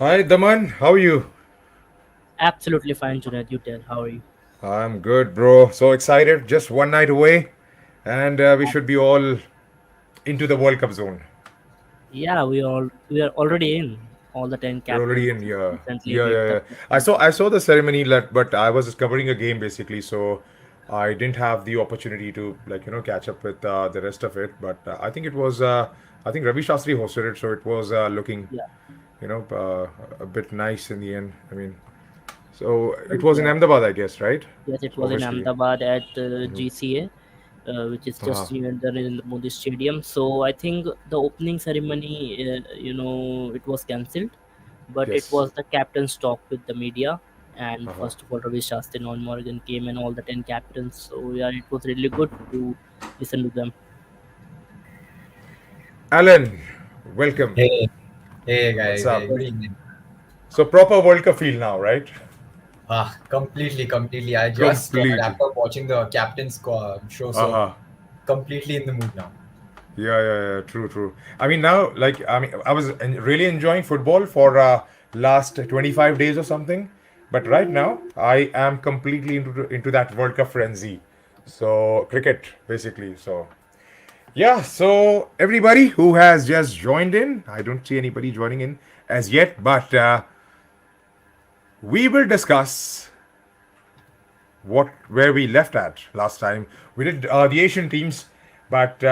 Hi, Daman. How are you? Absolutely fine, Junaid. You tell. How are you? I'm good, bro. So excited. Just one night away, and we should be all into the World Cup zone. Yeah, we are already in. All the 10 We're already captains in. Yeah, recently yeah, made yeah, the yeah. I captain. saw I saw the ceremony, but I was covering a game basically, so I didn't have the opportunity to catch up with the rest of it. But I think Ravi Shastri hosted it, so it was looking Yeah, a bit nice in the end. I mean, so well, it was in yeah. Ahmedabad, I guess, right? Yes, it So was in obviously. Ahmedabad at GCA, which is Uh-huh. just near the Narendra Modi Stadium. So I think the opening ceremony, it was cancelled, but it Yes. was the captain's talk with the media. And Uh-huh. first of all, Ravi Shastri and Morgan came and all the 10 captains. So yeah, it was really good to listen to them. Alan, welcome. Hey, hey What's guys, hey, up? good evening. So proper World Cup feel now, right? Completely. I just Completely. wrapped up watching the captain's show, so Uh-huh. completely in the mood now. Yeah, yeah, yeah. True, true. I mean, now, I was really enjoying football for last 25 days or something. But right now, I am completely into that World Cup frenzy. So, cricket, basically. So, yeah. So, everybody who has just joined in, I don't see anybody joining in as yet, but we will discuss what where we left at last time. We did the Asian teams, but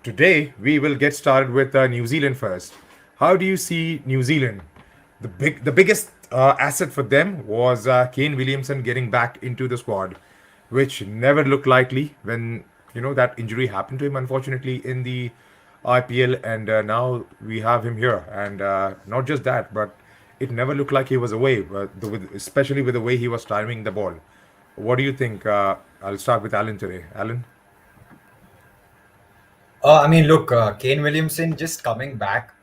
today we will get started with New Zealand first. How do you see New Zealand? The biggest asset for them was Kane Williamson getting back into the squad, which never looked likely when that injury happened to him. Unfortunately, in the IPL, and now we have him here, and not just that, but it never looked like he was away, especially with the way he was timing the ball. What do you think? I'll start with Alan today. Alan? I mean, look, Kane Williamson just coming back.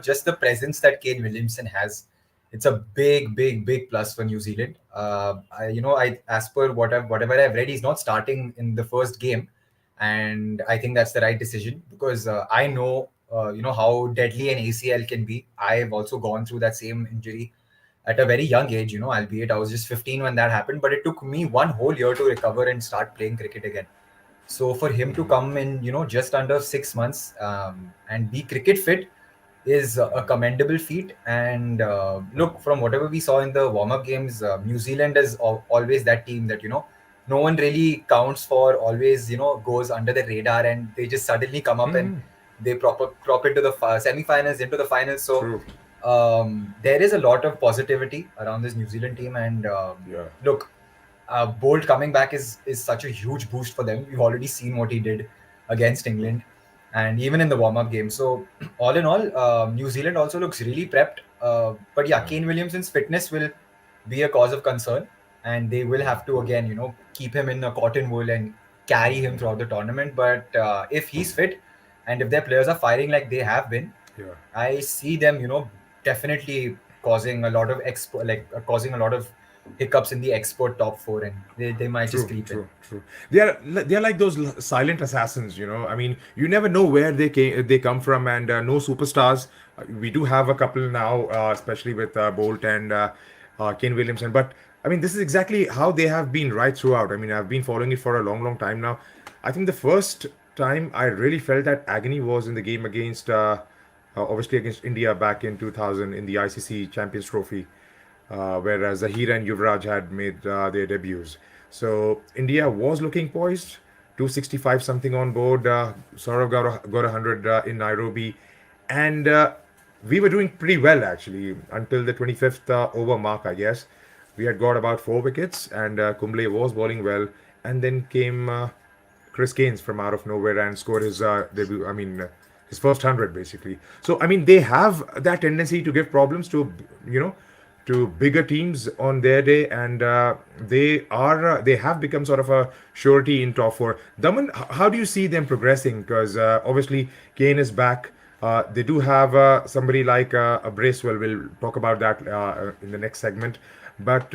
Just the presence that Kane Williamson has, it's a big plus for New Zealand. I as per whatever I've read, he's not starting in the first game, and I think that's the right decision because I know how deadly an ACL can be. I've also gone through that same injury at a very young age. Albeit I was just 15 when that happened, but it took me one whole year to recover and start playing cricket again. So for him to come in, just under 6 months and be cricket fit is a commendable feat. And look, from whatever we saw in the warm-up games, New Zealand is always that team that no one really counts for. Always goes under the radar, and they just suddenly come up and they prop into the semi-finals, into the finals. So True. there is a lot of positivity around this New Zealand team, and Yeah. look, Bolt coming back is such a huge boost for them. We've already seen what he did against England, and even in the warm up game. So all in all, New Zealand also looks really prepped. But yeah, Kane Williamson's fitness will be a cause of concern, and they will have to again keep him in a cotton wool and carry him throughout the tournament. But if he's fit, and if their players are firing like they have been, Yeah. I see them definitely causing a lot of causing a lot of hiccups in the export top four, and they might just True, creep in. true, true. They are like those silent assassins, you know. I mean, you never know where they come from, and no superstars. We do have a couple now, especially with Bolt and Kane Williamson. But I mean, this is exactly how they have been right throughout. I mean, I've been following it for a long time now. I think the first time I really felt that agony was in the game against, obviously against India back in 2000 in the ICC Champions Trophy, whereas Zahir and Yuvraj had made their debuts. So India was looking poised, 265 something on board. Saurav got 100 in Nairobi, and we were doing pretty well actually until the 25th over mark, I guess. We had got about 4 wickets, and Kumble was bowling well, and then came Chris Gaines from out of nowhere and scored his debut. I mean, his first 100 basically. So I mean, they have that tendency to give problems to to bigger teams on their day, and they have become sort of a surety in top four. Daman, how do you see them progressing? Because obviously Kane is back. They do have somebody like a Bracewell. We'll talk about that in the next segment, but.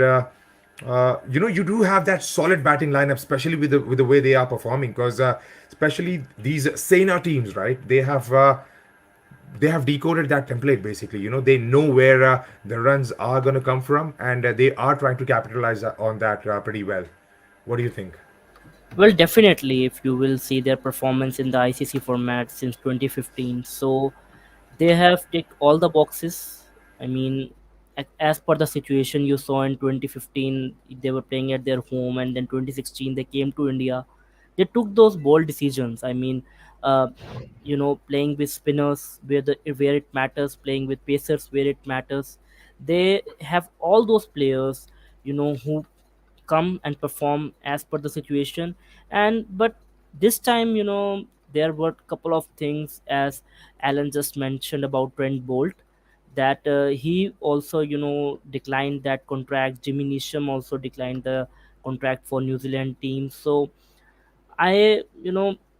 You do have that solid batting lineup, especially with the way they are performing. Because especially these SENA teams, right? They have they have decoded that template basically. They know where the runs are going to come from, and they are trying to capitalize on that pretty well. What do you think? Well, definitely, if you will see their performance in the ICC format since 2015, so they have ticked all the boxes. I mean, as per the situation you saw in 2015, they were playing at their home, and then 2016 they came to India. They took those bold decisions. I mean, uh, playing with spinners where it matters, playing with pacers where it matters. They have all those players, who come and perform as per the situation. And but this time, there were a couple of things, as Alan just mentioned about Trent Bolt, that he also declined that contract. Jimmy Neesham also declined the contract for New Zealand team. So I,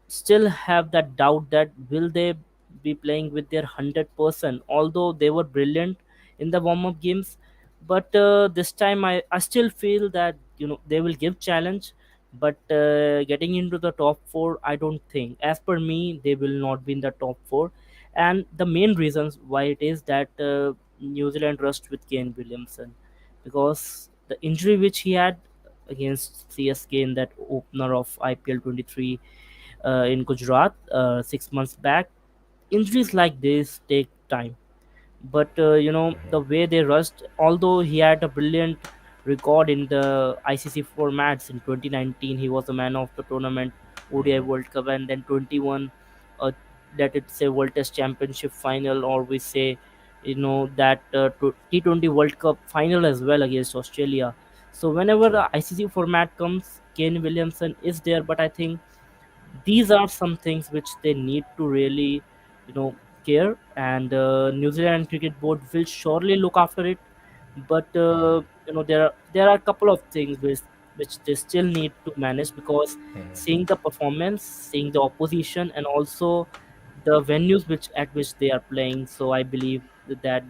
still have that doubt that will they be playing with their 100%, although they were brilliant in the warm up games. But this time, I still feel that they will give challenge, but getting into the top four, I don't think. As per me, they will not be in the top four, and the main reasons why it is that New Zealand rushed with Kane Williamson, because the injury which he had against CSK in that opener of IPL 23 in Gujarat 6 months back. Injuries like this take time, but the way they rushed, although he had a brilliant record in the ICC formats in 2019, he was the man of the tournament, ODI World Cup, and then 21, uh, that it's a World Test Championship final, or we say that T20 World Cup final as well against Australia. So whenever True. the ICC format comes, Kane Williamson is there, but I think these are some things which they need to really care, and New Zealand Cricket Board will surely look after it. But there are a couple of things which they still need to manage, because seeing the performance, seeing the opposition, and also the venues which they are playing, so I believe that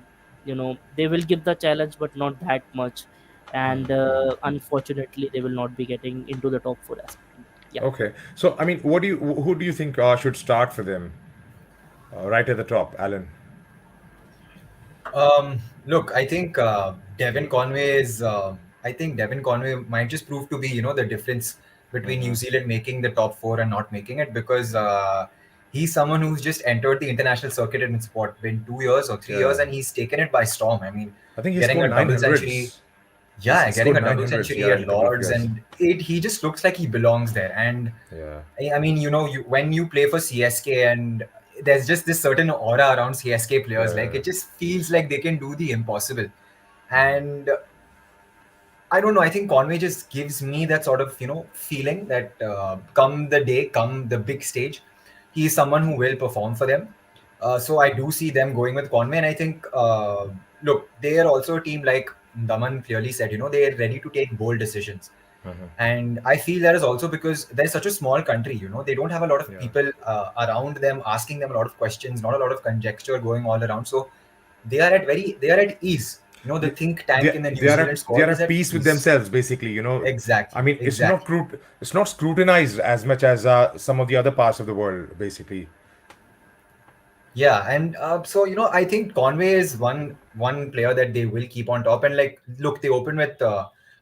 they will give the challenge, but not that much. And unfortunately, they will not be getting into the top four as well. Yeah. Okay, so I mean, who do you think should start for them right at the top, Alan? Look, I think Devin Conway is. I think Devin Conway might just prove to be, the difference between New Zealand making the top four and not making it, because he's someone who's just entered the international circuit in what, been 2 years or 3 years, Yeah, and he's taken it by storm. I mean, I think he getting scored a nine double century, hundreds. yeah, He getting scored a nine double hundreds, century yeah, at in a couple of Lords, years. and he just looks like he belongs there. And Yeah. I mean, when you play for CSK, and there's just this certain aura around CSK players, like Yeah. it just feels like they can do the impossible. And I don't know. I think Conway just gives me that sort of feeling that come the big stage, he is someone who will perform for them. So I do see them going with Conway, and I think look, they are also a team like Daman clearly said. They are ready to take bold decisions, and I feel that is also because they're such a small country. They don't have a lot of Yeah. people around them asking them a lot of questions, not a lot of conjecture going all around. So they are at ease. The They, think tank in the they New are Zealand at they are squad is at at peace with ease. themselves, basically. I Exactly, mean, exactly. it's not scrutinized as much as some of the other parts of the world, basically. Yeah, and so I think Conway is one player that they will keep on top. And like, look, they opened with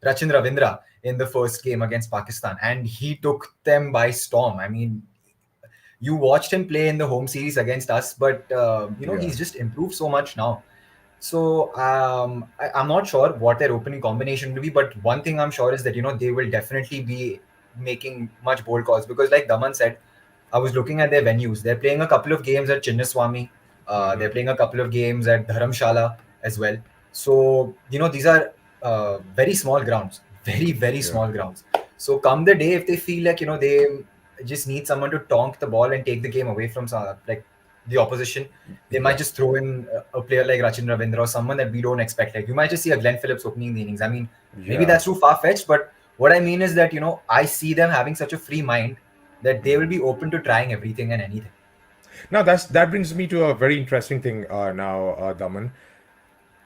Rachin Ravindra in the first game against Pakistan, and he took them by storm. I mean, you watched him play in the home series against us, but Yeah. he's just improved so much now. So I'm not sure what their opening combination will be, but one thing I'm sure is that they will definitely be making much bold calls, because, like Daman said, I was looking at their venues. They're playing a couple of games at Chinnaswamy. They're playing a couple of games at Dharamshala as well. So these are very small grounds, very very Yeah. small grounds. So come the day, if they feel like they just need someone to tonk the ball and take the game away from like the opposition, they might Yeah. just throw in a player like Rachin Ravindra or someone that we don't expect. Like, you might just see a Glenn Phillips opening the innings. I mean, maybe Yeah. that's too far fetched, but what I mean is that I see them having such a free mind that they will be open to trying everything and anything. Now that brings me to a very interesting thing now, Daman.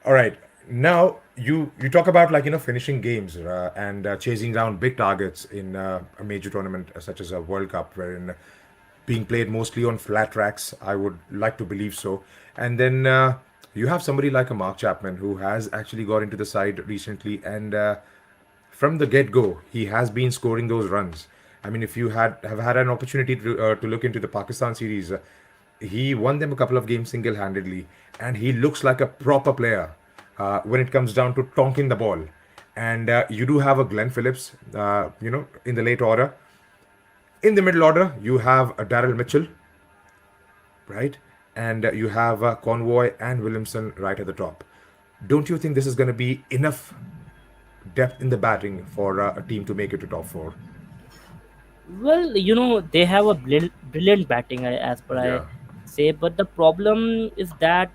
All right. Now you talk about, like, finishing games and chasing down big targets in a major tournament such as a World Cup, wherein being played mostly on flat tracks. I would like to believe so. And then you have somebody like a Mark Chapman who has actually got into the side recently, and from the get-go, he has been scoring those runs. I mean, if you have had an opportunity to look into the Pakistan series, he won them a couple of games single-handedly, and he looks like a proper player when it comes down to tonking the ball. And you do have a Glenn Phillips, in the late order. In the middle order, you have a Daryl Mitchell, right? And you have Convoy and Williamson right at the top. Don't you think this is going to be enough depth in the batting for a team to make it to top four? Well, they have a brilliant batting, as per I Yeah. say, but the problem is that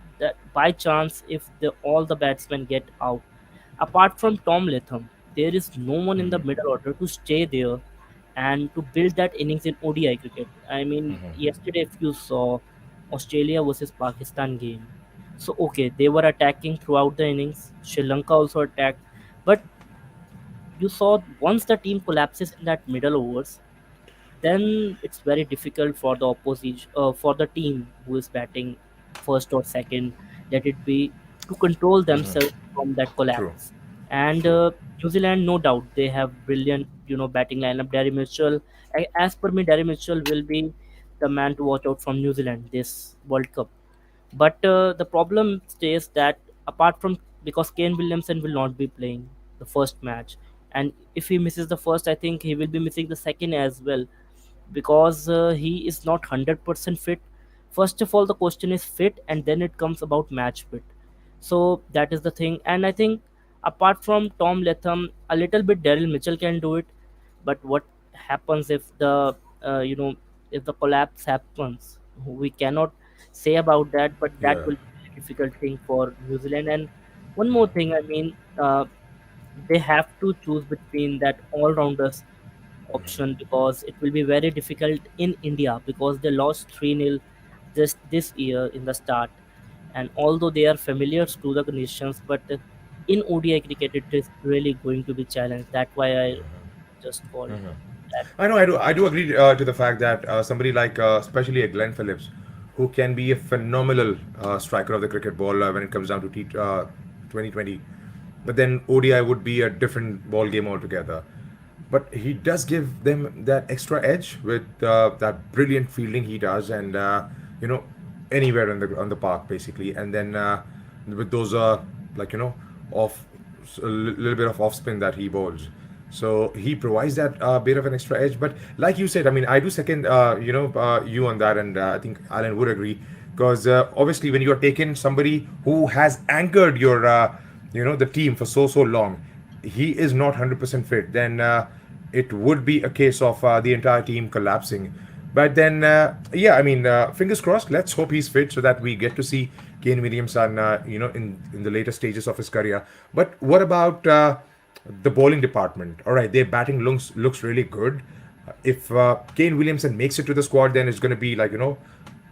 by chance, if all the batsmen get out, apart from Tom Latham, there is no one in the middle order to stay there and to build that innings in ODI cricket. I mean, yesterday, if you saw Australia versus Pakistan game, so okay, they were attacking throughout the innings. Sri Lanka also attacked, but you saw once the team collapses in that middle overs, then it's very difficult for the opposition, for the team who is batting first or second, let it be, to control themselves from that True. collapse. And True. New Zealand, no doubt, they have brilliant, batting lineup. Derry Mitchell, as per me, Derry Mitchell will be the man to watch out from New Zealand this World Cup. But the problem stays that apart from, because Kane Williamson will not be playing the first match, and if he misses the first, I think he will be missing the second as well, because he is not 100% fit. First of all, the question is fit, and then it comes about match fit. So that is the thing, and I think apart from Tom Latham, a little bit Daryl Mitchell can do it. But what happens if if the collapse happens? We cannot say about that, but that Yeah. will be a difficult thing for New Zealand. And one more thing, I mean, they have to choose between that all-rounders option, because it will be very difficult in India, because they lost 3-0 just this year in the start. And although they are familiar to the conditions, but in ODI cricket, it is really going to be challenged. That's why I just called that. I know, I do agree to the fact that somebody like, especially a Glenn Phillips, who can be a phenomenal striker of the cricket ball when it comes down to 2020. But then ODI would be a different ball game altogether. But he does give them that extra edge with that brilliant fielding he does, and you know, anywhere on the park basically. And then with those like off a little bit of off spin that he bowls. So he provides that bit of an extra edge. But like you said, I mean, I do second you on that, and I think Alan would agree, because obviously when you're taking somebody who has anchored your the team for so long, he is not 100% fit, then it would be a case of the entire team collapsing. But then, yeah, I mean, fingers crossed. Let's hope he's fit so that we get to see Kane Williamson, in the later stages of his career. But what about the bowling department? All right, their batting looks really good. If Kane Williamson makes it to the squad, then it's going to be like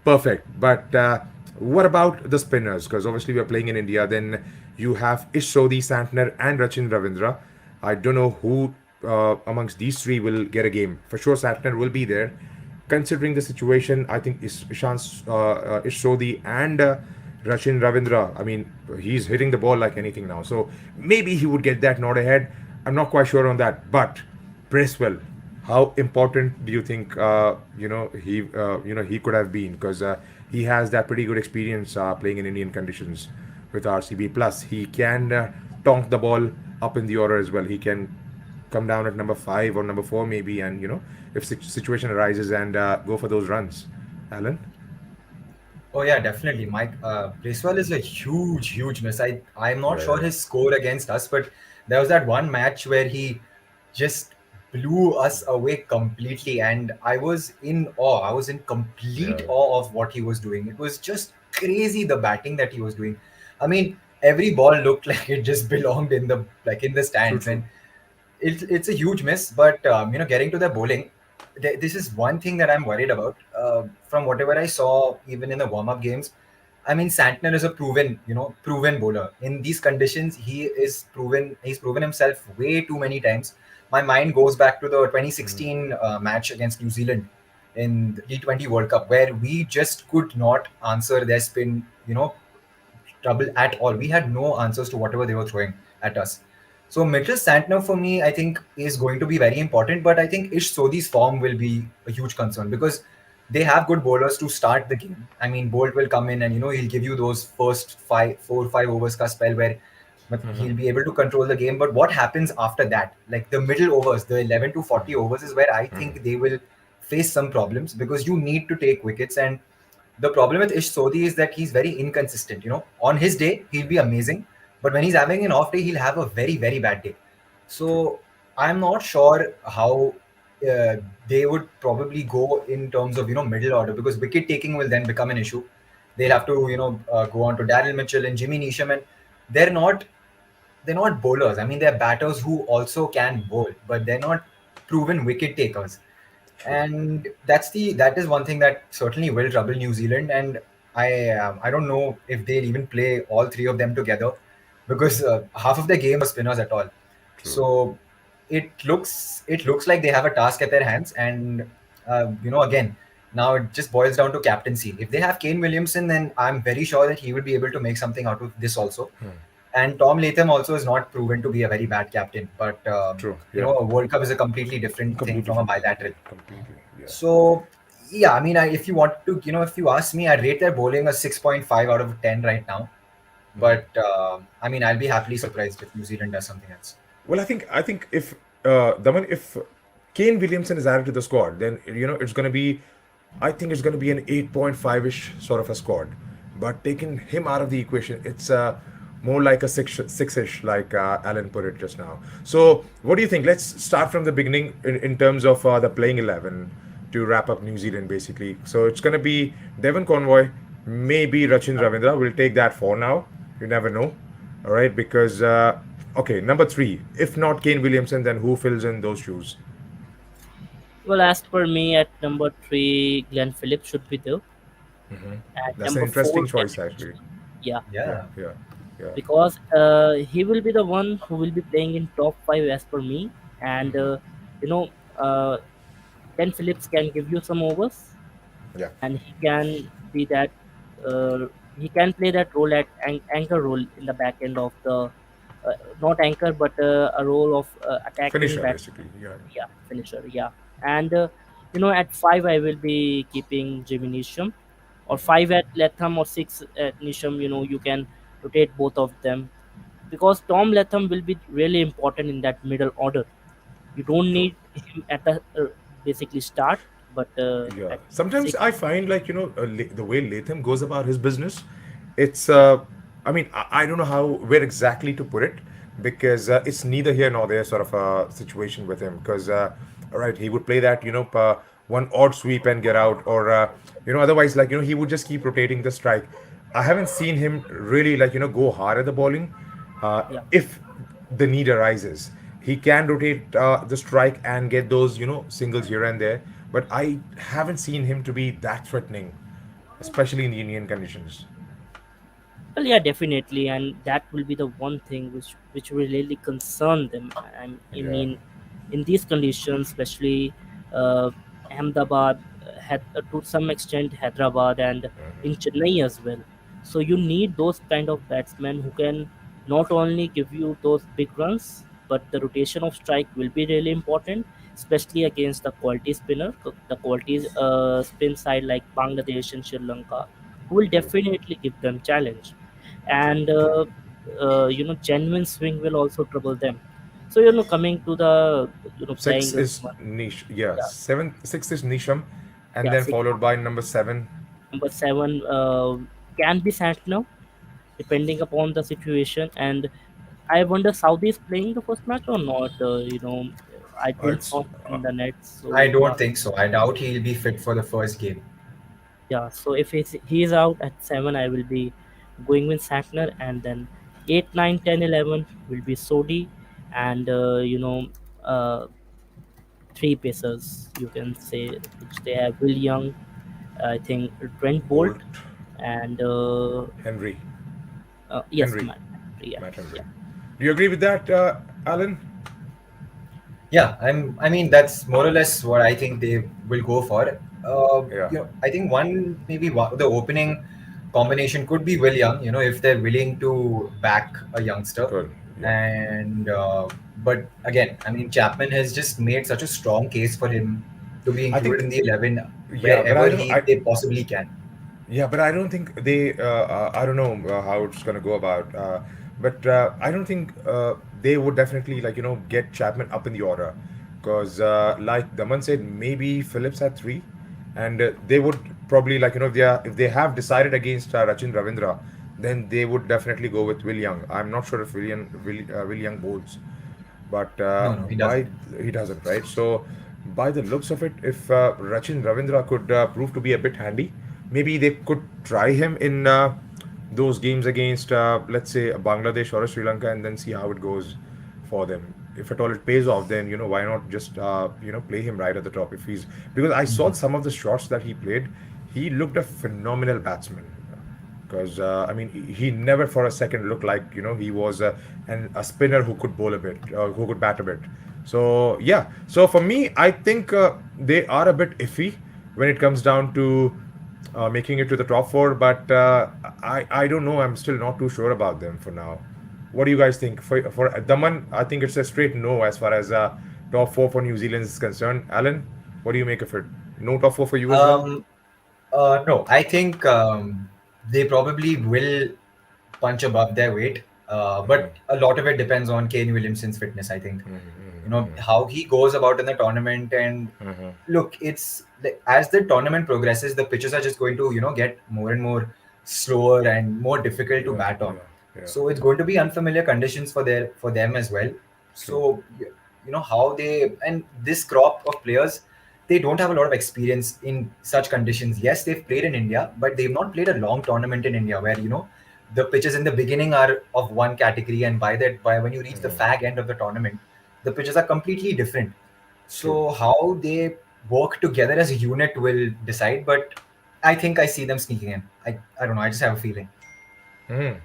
perfect. But what about the spinners? Because obviously we are playing in India. Then you have Ishodi Santner and Rachin Ravindra. I don't know who amongst these three will get a game. For sure, Santner will be there. Considering the situation, I think Ishodi and Rachin Ravindra, I mean, he's hitting the ball like anything now. So maybe he would get that nod ahead. I'm not quite sure on that. But Bracewell, how important do you think he could have been? Because he has that pretty good experience playing in Indian conditions with RCB. Plus, he can tonk the ball up in the order as well. He can come down at number 5 or number 4 maybe, and if situation arises, and go for those runs. Alan. Oh yeah, definitely. Mike Bracewell is a huge miss. I'm not Yeah, sure yeah. his score against us, but there was that one match where he just blew us away completely, and I was in awe. I was in complete Yeah. awe of what he was doing. It was just crazy, the batting that he was doing. I mean, every ball looked like it just belonged in the True, stands, true. and it's a huge miss. But getting to the bowling, this is one thing that I'm worried about. From whatever I saw, even in the warm up games, I mean, Santner is a proven bowler. In these conditions, he's proven himself way too many times. My mind goes back to the 2016 match against New Zealand. in the T20 World Cup, where we just could not answer their spin, trouble at all. We had no answers to whatever they were throwing at us. So Mitchell Santner for me, I think, is going to be very important. But I think Ish Sodhi's form will be a huge concern because they have good bowlers to start the game. I mean, Bolt will come in and he'll give you those first 4 or 5 overs ka spell where he'll be able to control the game. But what happens after that? Like the middle overs, the 11 to 40 overs, is where I think they will face some problems because you need to take wickets. And the problem with Ish Sodhi is that he's very inconsistent. On his day, he'll be amazing, but when he's having an off day, he'll have a very, very bad day. True. So I'm not sure how uh, they would probably go in terms of middle order, because wicket taking will then become an issue. They'll have to go on to Daryl Mitchell and Jimmy Neesham, and they're not they're not bowlers. I mean, they're batters who also can bowl, but they're not proven wicket takers. True. And that is one thing that certainly will trouble New Zealand. And I don't know if they'll even play all three of them together, because half of their game are spinners at all. True. So it looks like they have a task at their hands. And again, now it just boils down to captaincy. If they have Kane Williamson, then I'm very sure that he will be able to make something out of this also. And Tom Latham also is not proven to be a very bad captain, but True. Yeah. a World Cup is a completely different thing Completely from a different. bilateral. Completely. Yeah. So yeah, I mean, if you want to, if you ask me, I rate their bowling a 6.5 out of 10 right now. But I mean, I'll be happily But surprised if New Zealand does something else. well, I think if Daman, if Kane Williamson is added to the squad, then it's going to be, I think it's going to be an 8.5 ish sort of a squad. But taking him out of the equation, it's more like a six ish, like Alan put it just now. So, what do you think? Let's start from the beginning in terms of the playing 11 to wrap up New Zealand basically. So it's going to be Devon Convoy, maybe Rachin Ravindra. We'll take that for now. You never know. All right, because okay, number three. If not Kane Williamson, then who fills in those shoes? Well, as per me, at number three, Glenn Phillips should be there. At That's an number interesting four, Ken choice, actually. Williamson. Yeah, Yeah, Yeah. yeah, yeah. because he will be the one who will be playing in top five as per me. And you know, uh, Ken Phillips can give you some overs, Yeah, and he can be that. He can play that role at anchor role in the back end of the, not anchor, but a role of attacking finisher bat. basically. Yeah, Yeah, finisher. Yeah, and at five I will be keeping Jimmy Neesham, or five at Latham, or six at Neesham. You can rotate both of them, because Tom Latham will be really important in that middle order. You don't true. need him at the basically start, but Yeah. at Sometimes six. I find like the way Latham goes about his business, it's I mean I don't know how where exactly to put it because it's neither here nor there sort of a situation with him because all right he would play that one odd sweep and get out or otherwise like he would just keep rotating the strike. I haven't seen him really like go hard at the bowling. Yeah. If the need arises, he can rotate the strike and get those singles here and there. But I haven't seen him to be that threatening, especially in the Indian conditions. Well, yeah, definitely, and that will be the one thing which will really concern them. I Yeah, mean, in these conditions, especially Ahmedabad, had to some extent Hyderabad, and in Chennai as well. So you need those kind of batsmen who can not only give you those big runs, but the rotation of strike will be really important, especially against the quality spinner, the quality spin side like Bangladesh and Sri Lanka, who will true, definitely give them challenge. true, And true. genuine swing will also trouble them. So coming to the playing Six the is niche. Yeah, yeah, seven. Six is Nisham, and yeah, then six. followed by number seven. Number seven can be Santner, depending upon the situation. And I wonder Saudi is playing the first match or not. I didn't It's saw him in the net, I so yeah. don't think so. I doubt he'll be fit for the first game. Yeah, so if he's out at 7, I will be going with Santner, and then 8, 9, 10, 11 will be Sodi, and uh, three pacers you can say, which they have: Will Young, I think Trent Bolt, Bolt, and Henry, yes, Henry, Yeah, Matt Henry. yeah. Do you agree with that, Alan? Yeah, I mean that's more or less what I think they will go for. Yeah, I think the opening combination could be Will Young. If they're willing to back a youngster, good. Yeah, and but again, I mean, Chapman has just made such a strong case for him to be I included think. in the 11 Yeah, but wherever I don't. they possibly can. Yeah, but I don't think they. I don't know how it's gonna go about. But I don't think they would definitely get Chapman up in the order, because like Daman said, maybe Phillips at three, and they would probably if they have decided against Rachin Ravindra, then they would definitely go with Will Young. I'm not sure if Will Young bowls, but No, he by doesn't. he doesn't, right? So by the looks of it, if Rachin Ravindra could prove to be a bit handy, maybe they could try him in those games against let's say Bangladesh or Sri Lanka, and then see how it goes for them. If at all it pays off, then why not just play him right at the top if he's, because I saw some of the shots that he played, he looked a phenomenal batsman, because I mean he never for a second looked like he was a spinner who could bowl a bit, who could bat a bit. So yeah, so for me, I think they are a bit iffy when it comes down to making it to the top four, but I don't know. I'm still not too sure about them for now. What do you guys think? For Daman, I think it's a straight no as far as top four for New Zealand is concerned. Alan, what do you make of it? No top four for you as well? Um, no, I think they probably will punch above their weight. But a lot of it depends on Kane Williamson's fitness. I think how he goes about in the tournament. And look, as the tournament progresses, the pitches are just going to get more and more slower and more difficult to Yeah, bat on. yeah, yeah. So it's going to be unfamiliar conditions for them as well. True. So how they, and this crop of players, they don't have a lot of experience in such conditions. Yes, they've played in India, but they've not played a long tournament in India where the pitches in the beginning are of one category, and by when you reach the fag end of the tournament, the pitches are completely different. True. So how they work together as a unit will decide, but I think I see them sneaking in. I don't know. I just have a feeling. Mhm.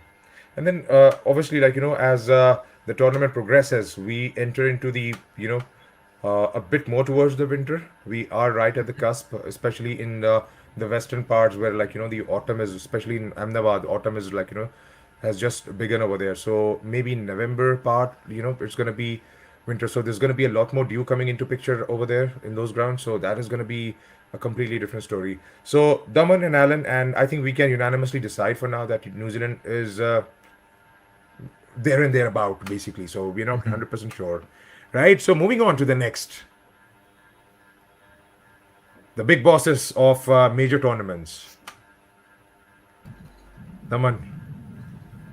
And then obviously, as the tournament progresses, we enter into the a bit more towards the winter. We are right at the cusp, especially in the western parts where the autumn is, especially in Ahmedabad, autumn is has just begun over there. So maybe in November part, it's gonna be winter. So there's gonna be a lot more dew coming into picture over there in those grounds. So that is gonna be a completely different story. So Daman and Alan, and I think we can unanimously decide for now that New Zealand is there and thereabout basically. So we're not 100% sure, right? So moving on to the next, the big bosses of major tournaments. Daman,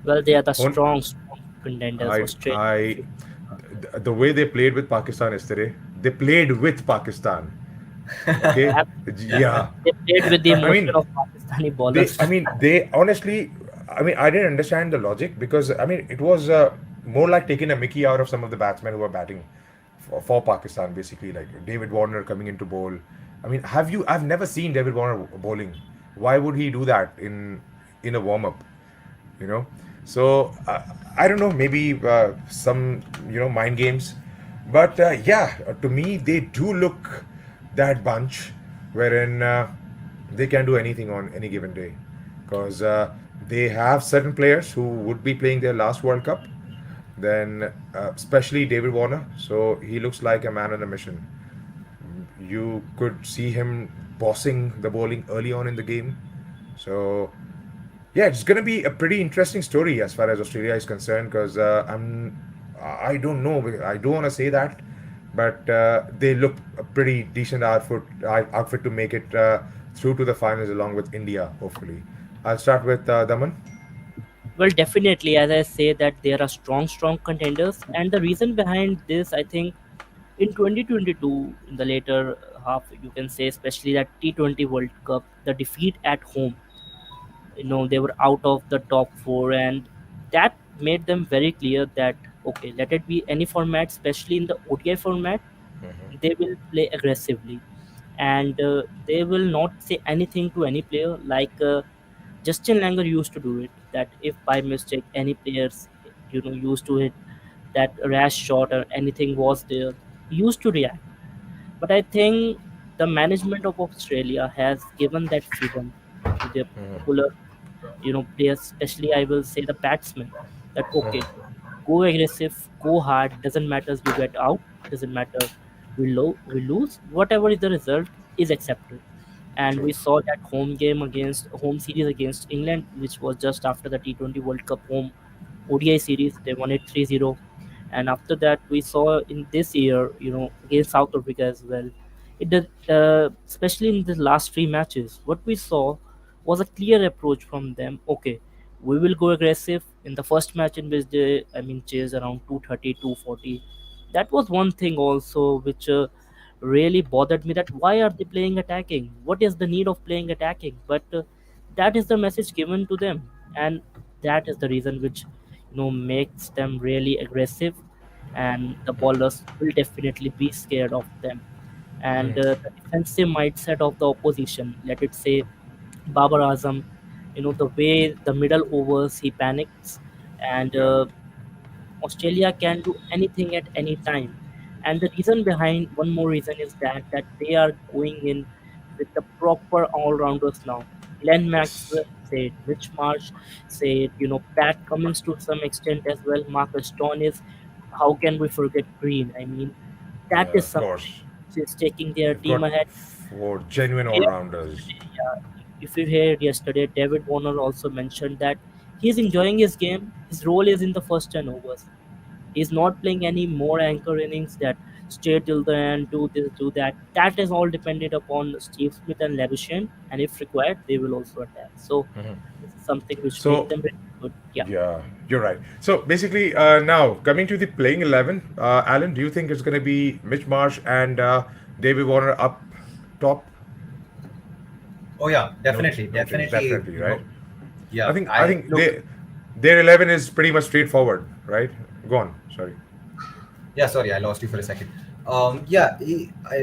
Well, they are the on, strong contenders. Australia. I, the way they played with Pakistan yesterday, they played with Pakistan. Okay, Ab- yeah. They played with the I emotion mean, of Pakistani bowlers. they honestly, I didn't understand the logic, because it was more like taking a Mickey out of some of the batsmen who were batting for Pakistan, basically, like David Warner coming into bowl. I've never seen David Warner bowling. Why would he do that in a warm up? You know, so I don't know. Maybe some mind games, but yeah, to me they do look that bunch wherein they can do anything on any given day, because they have certain players who would be playing their last World Cup. Then, especially David Warner, so he looks like a man on a mission. You could see him bossing the bowling early on in the game. So yeah, it's gonna be a pretty interesting story as far as Australia is concerned, because I don't know, I don't want to say that, but they look a pretty decent outfit to make it through to the finals along with India, hopefully. I'll start with Daman. Well, definitely, as I say that there are strong contenders, and the reason behind this, I think, in 2022, in the later half, you can say, especially that T20 World Cup, the defeat at home, they were out of the top four, and that made them very clear that okay, let it be any format, especially in the ODI format, they will play aggressively, and they will not say anything to any player like. Justin Langer used to do it. That if by mistake any players, used to hit that rash shot or anything was there, he used to react. But I think the management of Australia has given that freedom to their particular, players, especially I will say the batsmen, that okay, go aggressive, go hard, doesn't matter we get out, doesn't matter we lose, whatever is the result is accepted. And True. we saw that home series against England, which was just after the T20 World Cup home ODI series. They won it 3-0. And after that, we saw in this year, against South Africa as well. It did, especially in the last three matches, what we saw was a clear approach from them. Okay, we will go aggressive in the first match in which they, chased around 230, 240. That was one thing also which really bothered me, that why are they playing attacking? What is the need of playing attacking? But that is the message given to them, and that is the reason which makes them really aggressive, and the bowlers will definitely be scared of them. And the defensive mindset of the opposition, let it say Babar Azam, the way the middle overs he panics, and Yeah. Australia can do anything at any time. And the reason behind, one more reason is that they are going in with the proper all-rounders now. Glenn Yes. Maxwell said, Mitch Marsh said, Pat Cummins to some extent as well, Marcus Stoinis. How can we forget Green? I mean, that Yeah, is of something course. which is taking their You've team got ahead. four genuine Here all-rounders. yesterday, if you heard yesterday, David Warner also mentioned that he's enjoying his game. His role is in the first 10 overs. He's not playing any more anchor innings that stay till the end, do this, do that. That is all dependent upon Steve Smith and Labuschagne, and if required, they will also attack. So this is something which make So, them really good. Yeah. yeah, you're right. So basically, now coming to the playing 11, Alan, do you think it's going to be Mitch Marsh and David Warner up top? Oh yeah, No, definitely, no change. definitely. Definitely, right? I Yeah. think I I think look. their 11 is pretty much straightforward, right? Go on. Sorry. Yeah, sorry, I lost you for a second. Yeah,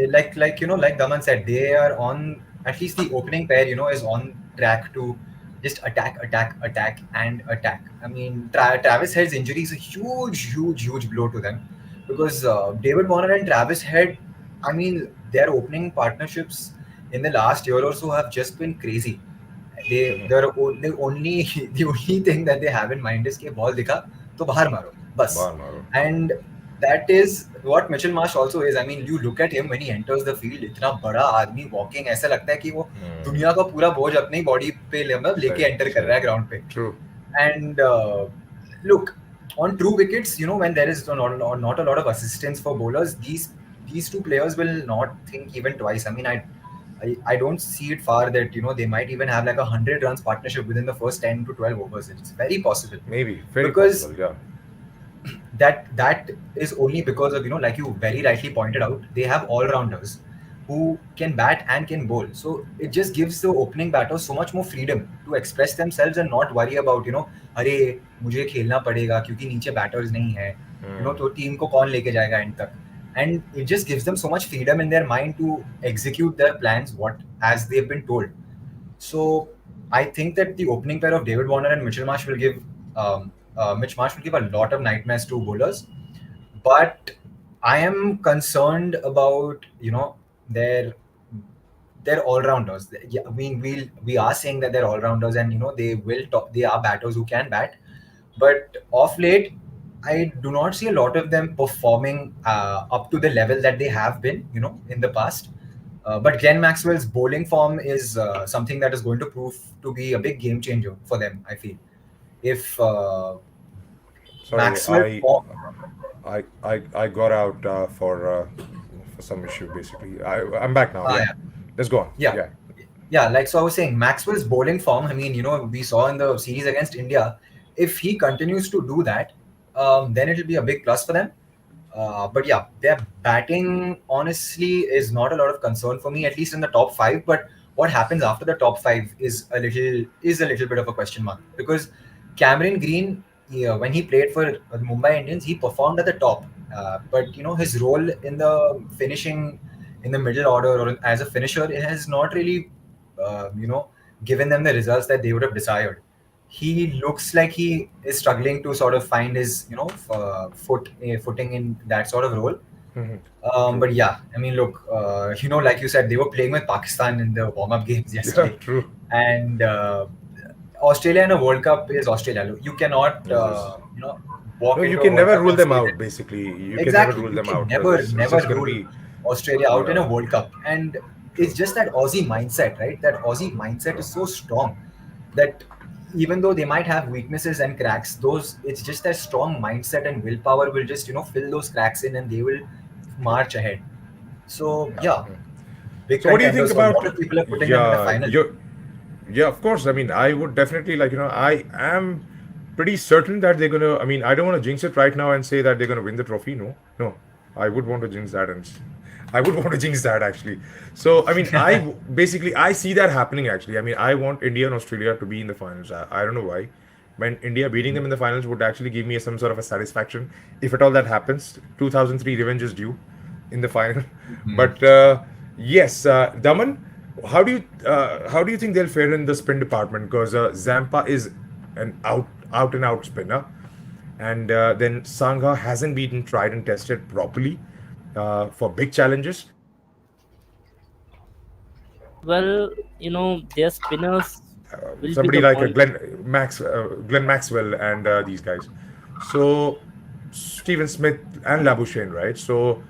like Daman said, they are on, at least the opening pair, is on track to just attack, attack, attack, and attack. I mean, Travis Head's injury is a huge, huge, huge blow to them, because David Warner and Travis Head, I mean, their opening partnerships in the last year or so have just been crazy. The only the only thing that they have in mind is कि ball दिखा तो बाहर मारो बस. Bar Maro. And that is what Mitchell Marsh also is. I mean, you look at him when he enters the field, इतना बड़ा आदमी walking, ऐसा लगता है कि वो दुनिया का पूरा बोझ अपनी बॉडी पे मतलब लेके Sorry. एंटर कर Sorry. रहा है ग्राउंड पे. True. And look, on true wickets, when there is not a lot of assistance for bowlers, these two players will not think even twice. I mean, I don't see it far that they might even have like 100 runs partnership within the first 10 to 12 overs. It's very possible, Maybe. Very because possible. Yeah. that is only because of, like you very rightly pointed out, they have all rounders who can bat and can bowl. So it just gives the opening batters so much more freedom to express themselves and not worry about, अरे मुझे खेलना पड़ेगा क्योंकि नीचे batters नहीं है, तो team को कौन लेके जाएगा एंड तक. And it just gives them so much freedom in their mind to execute their plans what as they've been told. So I think that the opening pair of David Warner and Mitchell Marsh will give Mitch Marsh will give a lot of nightmares to bowlers. But I am concerned about their they're all rounders. Yeah, I mean, we are saying that they're all rounders, and they are batters who can bat. But of late, I do not see a lot of them performing up to the level that they have been, in the past. But Glenn Maxwell's bowling form is something that is going to prove to be a big game changer for them. I feel if Sorry. Maxwell form, I got out for some issue. Basically, I'm back now. Yeah. yeah. Let's go on. Yeah. Yeah. Yeah, like so I was saying, Maxwell's bowling form, I mean, we saw in the series against India, if he continues to do that, then it'll be a big plus for them. But yeah, their batting honestly is not a lot of concern for me, at least in the top five. But what happens after the top five is a little bit of a question mark, because Cameron Green, yeah, when he played for the Mumbai Indians, he performed at the top. But his role in the finishing in the middle order or as a finisher, it has not really given them the results that they would have desired. He looks like he is struggling to sort of find his footing in that sort of role. True. But yeah, I mean, look, like you said, they were playing with Pakistan in the warm-up games Yeah, yesterday, true. and Australia in a World Cup is Australia. Look, you cannot, Yes. walk No, you into a can World never Cup rule and them say out. that Basically, you can never exactly rule you them can out because never it's just gonna rule be Australia out in a yeah, World Cup, and it's true. just that Aussie mindset, right? That Aussie mindset is True. so strong that even though they might have weaknesses and cracks, those it's just that strong mindset and willpower will just fill those cracks in, and they will True. march ahead. So Yeah. yeah, big So what do you think contenders. So a about lot of people are putting them in the yeah, final. yeah, of course. I mean, I would definitely I am pretty certain that they're gonna. I mean, I don't want to jinx it right now and say that they're gonna win the trophy. No, no, I would want to jinx that, and I would want to jinx that actually. So I mean, basically I see that happening actually. I mean, I want India and Australia to be in the finals. I don't know why. When India beating them in the finals would actually give me some sort of a satisfaction. If at all that happens, 2003 revenge is due in the final. Mhm. But yes, Daman, how do you think they'll fare in the spin department? Because Zampa is an out and out spinner, and then Sangha hasn't been tried and tested properly for big challenges. Well, their spinners will be Somebody the like one. Glenn Maxwell, and these guys. So Stephen Smith and Labuschagne, right? So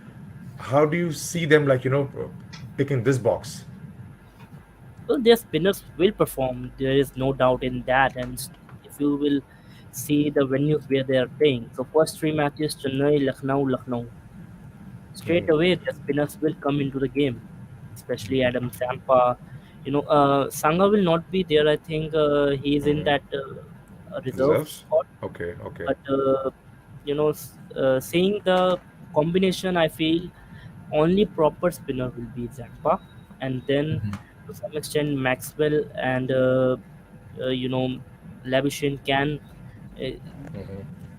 how do you see them picking this box? Well, their spinners will perform. There is no doubt in that. And if you will see the venues where they are playing, so first three matches, Chennai, Lucknow. Straight away, their spinners will come into the game, especially Adam Zampa. Sangha will not be there. I think he is in that reserve Reserves? spot. Okay, okay. But seeing the combination, I feel only proper spinner will be Zampa, and then Mhm. to some extent Maxwell and Labuschagne can uh,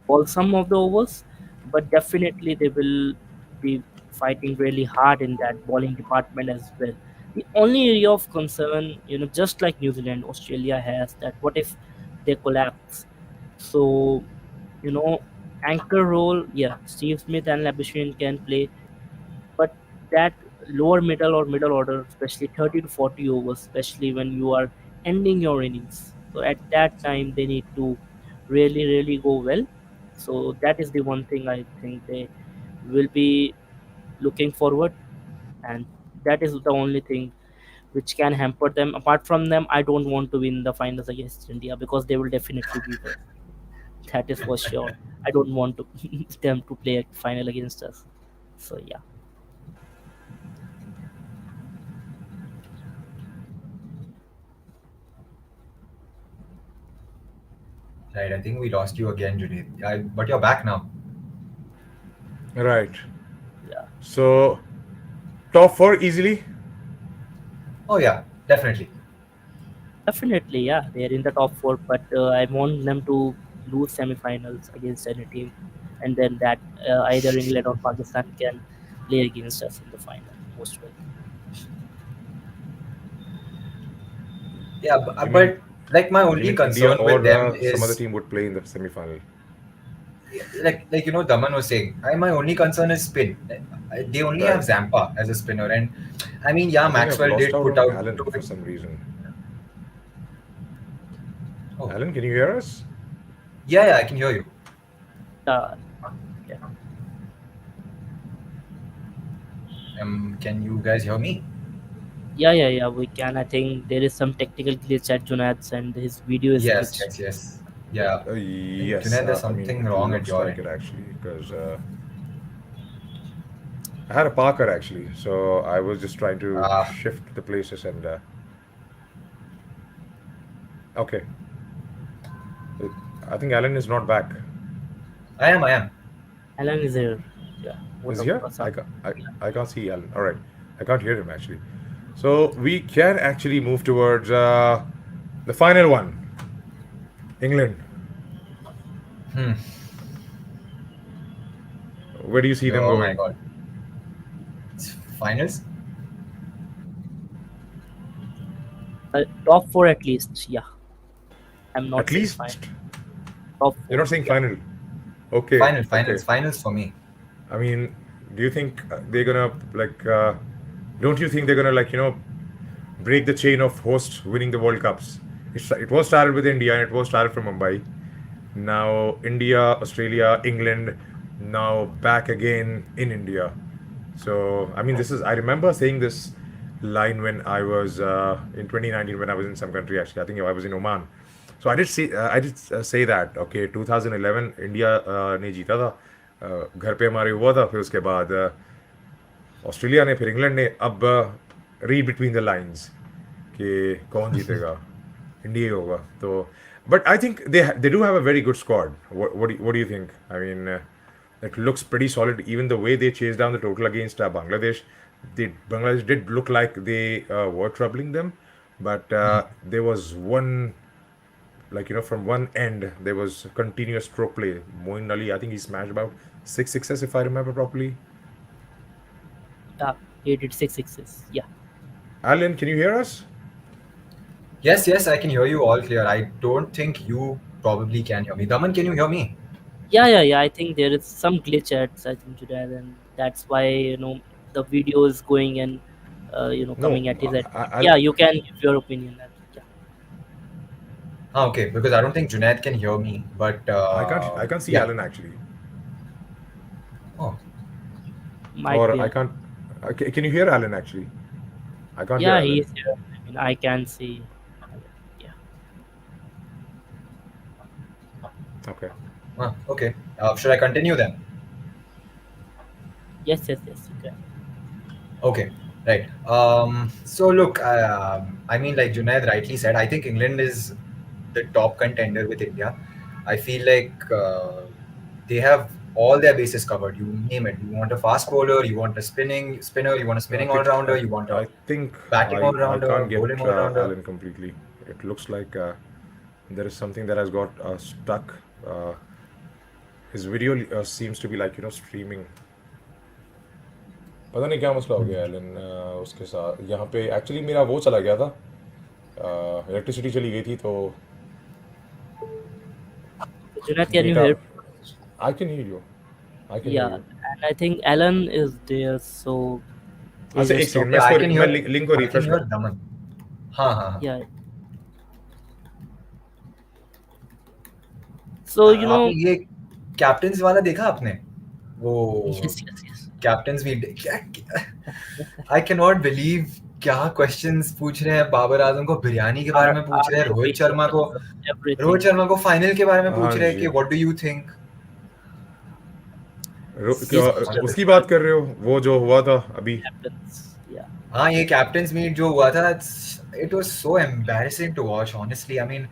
bowl some of the overs, but definitely they will be fighting really hard in that bowling department as well. The only area of concern, just like New Zealand, Australia has that what if they collapse? So, you know, anchor role, yeah, Steve Smith and Labuschagne can play, but that lower middle or middle order, especially 30 to 40 overs, especially when you are ending your innings. So at that time, they need to really, really go well. So that is the one thing I think they will be looking forward, and that is the only thing which can hamper them. Apart from them, I don't want to win the finals against India because they will definitely beat us. That is for sure. I don't want to them to play a final against us. So yeah. Right, I think we lost you again, Junaid. But you're back now. Right. Yeah. So top four easily. Oh yeah, definitely. Definitely, yeah, they're in the top four, but I want them to lose semifinals against any team, and then that either England or Pakistan can play against us in the final. Most welcome. Yeah, You mean but like my you only mean India concern with or them some other is team would play in the semi-final? Daman was saying, my only concern is spin. They only have Right. Zampa as a spinner, and I mean, yeah, I think I've Maxwell lost did out put on out. Alan for some reason. Oh, Alan, can you hear us? yeah, yeah, I can hear you. Uh, yeah, Can you guys hear me? yeah, we can. I think there is some technical glitch at Junaid's, and his video is Yes, glitched. yes, yes. Yeah, Yeah, I think Yes. Junaid, there's I mean, something it wrong at looks your like end. it actually because I had a Parker actually, so I was just trying to Ah, shift the places and okay. Uh, I think Alan is not back. I am. Alan is here. Yeah, both Is he of here? us are. Yeah. I can't see Alan. All right, I can't hear him actually. So we can actually move towards the final one, England. Hmm. Where do you see them Oh my going? God. It's finals. Top four at least. Yeah, I'm not At saying least final. Top you're four. not saying Yeah. final. Okay, okay. Finals for me. I mean, Do you think they're gonna like? Don't you think they're gonna like break the chain of hosts winning the World Cups? It was started with India and it was started from Mumbai. Now India, Australia, England, now back again in India. So I mean, this is I remember saying this line when I was in 2019 when I was in some country actually. I think I was in Oman. So I did say that okay 2011 India ने जीता था घर पे हमारे हुआ था फिर उसके बाद ऑस्ट्रेलिया ने फिर इंग्लैंड ने अब रीड बिटवीन द लाइंस कि कौन जीतेगा इंडिया ही होगा तो but I think they do have a very good squad what do you think I mean it looks pretty solid even the way they chased down the total against Bangladesh Bangladesh did look like they were troubling them but there was one like from one end there was continuous stroke play Moeen Ali I think he smashed about 6 sixes if I remember properly. Yeah, he did 6 sixes. Yeah. Alan, can you hear us? Yes, yes, I can hear you all clear. I don't think you probably can hear me. Daman, can you hear me? Yeah. I think there is some glitch at I think today, and that's why the video is going and No, coming at his end. I, Yeah, you can give your opinion. Yeah, Ah, okay, because I don't think Junaid can hear me. But I can't see yeah. Alan actually, Oh, might or be. I can't. Can you hear Alan actually? I can't hear Yeah, Alan. he is here. I mean, I can see. Yeah. Okay. okay. Should I continue then? Yes. You can. Okay, right. So look, I mean, like Junaid rightly said, I think England is the top contender with India. I feel like they have all their bases covered. You name it. You want a fast bowler, you want a spinner, you want a spinning all rounder, you want a I think batting all I rounder, can't get bowling all rounder. Alan completely. It looks like there is something that has got stuck. His video seems to be like streaming. पता नहीं क्या मसला हो गया Elon उसके साथ यहाँ पे एक्चुअली मेरा वो चला गया था इलेक्ट्रिसिटी चली गई थी तो Junaid, can you data hear? I can hear you I can hear Yeah, you and I think Alan is there, so we'll अच्छा एक just सेकंड stop. मैं Yeah, I इसको can मैं hear. लिंक को I can रिफ्रेश hear कर Daman. हाँ. Yeah. So आपने ये कैप्टन्स वाला देखा आपने? वो yes. कैप्टन्स भी आई कैन नॉट बिलीव क्या क्वेश्चंस पूछ रहे हैं बाबर आजम को बिरयानी के बारे में पूछ रहे हैं रोहित शर्मा Everything. को फाइनल के बारे में हाँ पूछ रहे हैं जी कि व्हाट डू यू थिंक उसकी बात कर रहे हो वो जो हुआ था अभी Captains. Yeah. हाँ ये कैप्टन्स मीट जो हुआ था it was so embarrassing to watch honestly I mean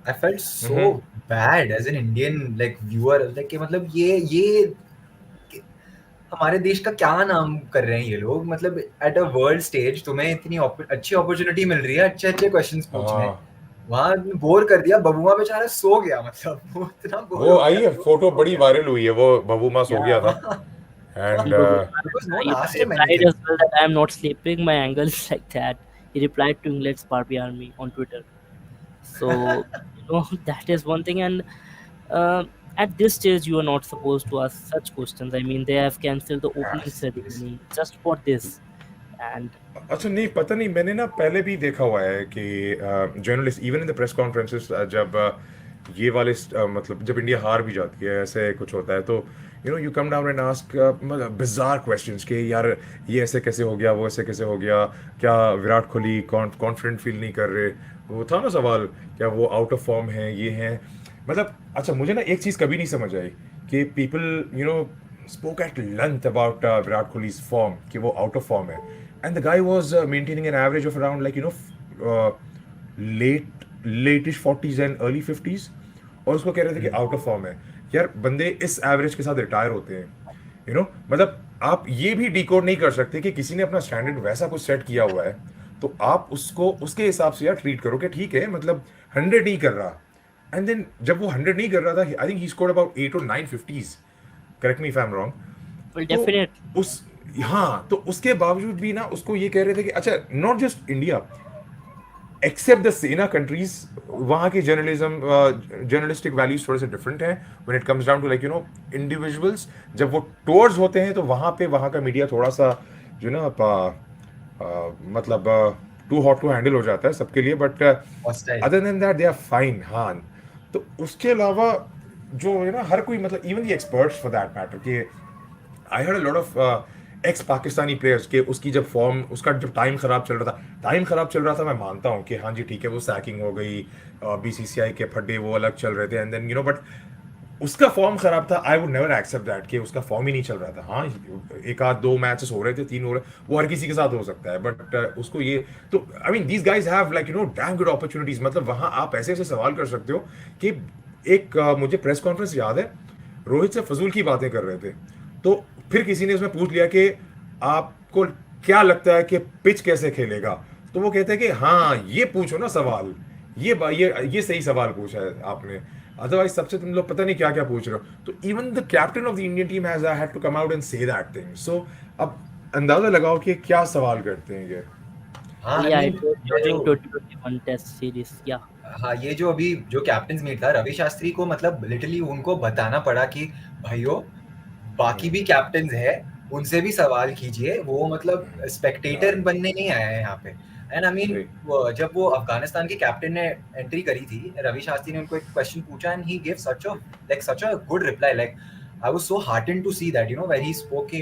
I felt so bad as an Indian like viewer like कि मतलब ये हमारे देश का क्या नाम कर रहे हैं ये लोग मतलब एट अ वर्ल्ड स्टेज तुम्हें इतनी अच्छी अपॉर्चुनिटी मिल रही है अच्छे क्वेश्चंस पूछने वहां बोर कर दिया बबुआ बेचारा सो गया मतलब वो इतना बोर वो आई है फोटो बड़ी वायरल हुई है वो बबूमा सो गया था and He replied as well that I am not sleeping. My angle is like that. He replied to England's Barbie Army on Twitter. So that is one thing. And at this stage, you are not supposed to ask such questions. I mean, they have cancelled the opening ceremony just for this. And अच्छा नहीं पता नहीं मैंने ना पहले भी देखा हुआ है कि journalist even in the press conferences जब ये वाले मतलब जब इंडिया हार भी जाती है ऐसे कुछ होता है तो you come down and ask मतलब बिजार क्वेश्चंस कि यार ये ऐसे कैसे हो गया वो ऐसे कैसे हो गया क्या विराट कोहली कॉन्फिडेंट फील नहीं कर रहे वो था ना सवाल क्या वो आउट ऑफ फॉर्म है ये हैं मतलब अच्छा मुझे ना एक चीज़ कभी नहीं समझ आई कि people spoke at length about Virat Kohli's form कि वो out of form है and the guy was maintaining an average of around like late-ish 40s and early 50s और उसको कह रहे थे कि out of form है यार बंदे इस एवरेज के साथ रिटायर होते हैं मतलब आप ये भी डिकोड नहीं कर सकते कि किसी ने अपना स्टैंडर्ड वैसा कुछ सेट किया हुआ है तो आप उसको उसके हिसाब से यार ट्रीट करो कि ठीक है मतलब 100 नहीं कर रहा एंड देन जब वो 100 नहीं कर रहा था I think he scored about 8 or 9 50s correct me if I am wrong well, definitely. हाँ तो उसके बावजूद भी ना उसको ये कह रहे थे कि अच्छा not just India except the SENA countries वहाँ की जर्नलिस्टिक वैल्यूज थोड़े से डिफरेंट हैं when it comes down to like individuals. जब वो टूर्स होते हैं तो वहाँ का मीडिया थोड़ा सा जो ना मतलब टू हॉट टू हैंडल हो जाता है सबके लिए, but hostile. Other than that they are fine. हाँ, तो उसके अलावा जो है ना हर कोई मतलब even the experts for that matter कि आई हेard a lot of x Pakistani players के उसकी जब फॉर्म उसका जब टाइम खराब चल रहा था, मैं मानता हूँ कि हाँ जी ठीक है वो सैकिंग हो गई, बीसीसीआई के फड्डे वो अलग चल रहे थे, एंड देन बट उसका फॉर्म खराब था। I would never accept that कि उसका फॉर्म ही नहीं चल रहा था। हाँ, एक आध दो मैचेस हो रहे थे, तीन हो रहे, वो हर किसी के साथ हो सकता है, बट उसको ये तो I mean these guys have like damn good opportunities. मतलब वहाँ आप ऐसे ऐसे सवाल कर सकते हो कि एक मुझे प्रेस कॉन्फ्रेंस याद है, रोहित से फजूल की बातें कर रहे थे, तो फिर किसी ने उसमें पूछ लिया कि आपको क्या लगता है कि पिच कैसे खेलेगा, तो वो कहते हैं कि हाँ ये पूछो ना सवाल, ये सही सवाल पूछा है आपने, अदरवाइज सबसे तुम लोग पता नहीं क्या क्या पूछ रहे हो। तो even the captain of the Indian team has had to come out and say that thing. So अब अंदाजा लगाओ कि क्या सवाल करते हैं ये। हाँ आई Yeah, मीन it was ये जो during 2021 Test series. Yeah. हाँ ये जो अभी जो कैप्टन मीट था, रवि शास्त्री को मतलब लिटरली उनको बताना पड़ा कि भाइयों बाकी भी कैप्टन है, उनसे भी सवाल कीजिए, वो मतलब स्पेक्टेटर हाँ, बनने नहीं आया है यहाँ पे। एंड आई मीन सही। जब वो अफगानिस्तान के कैप्टन ने एंट्री करी थी, रवि शास्त्री ने उनको एक क्वेश्चन पूछा and he give such a good reply. Like I was so heartened to see that where he spoke,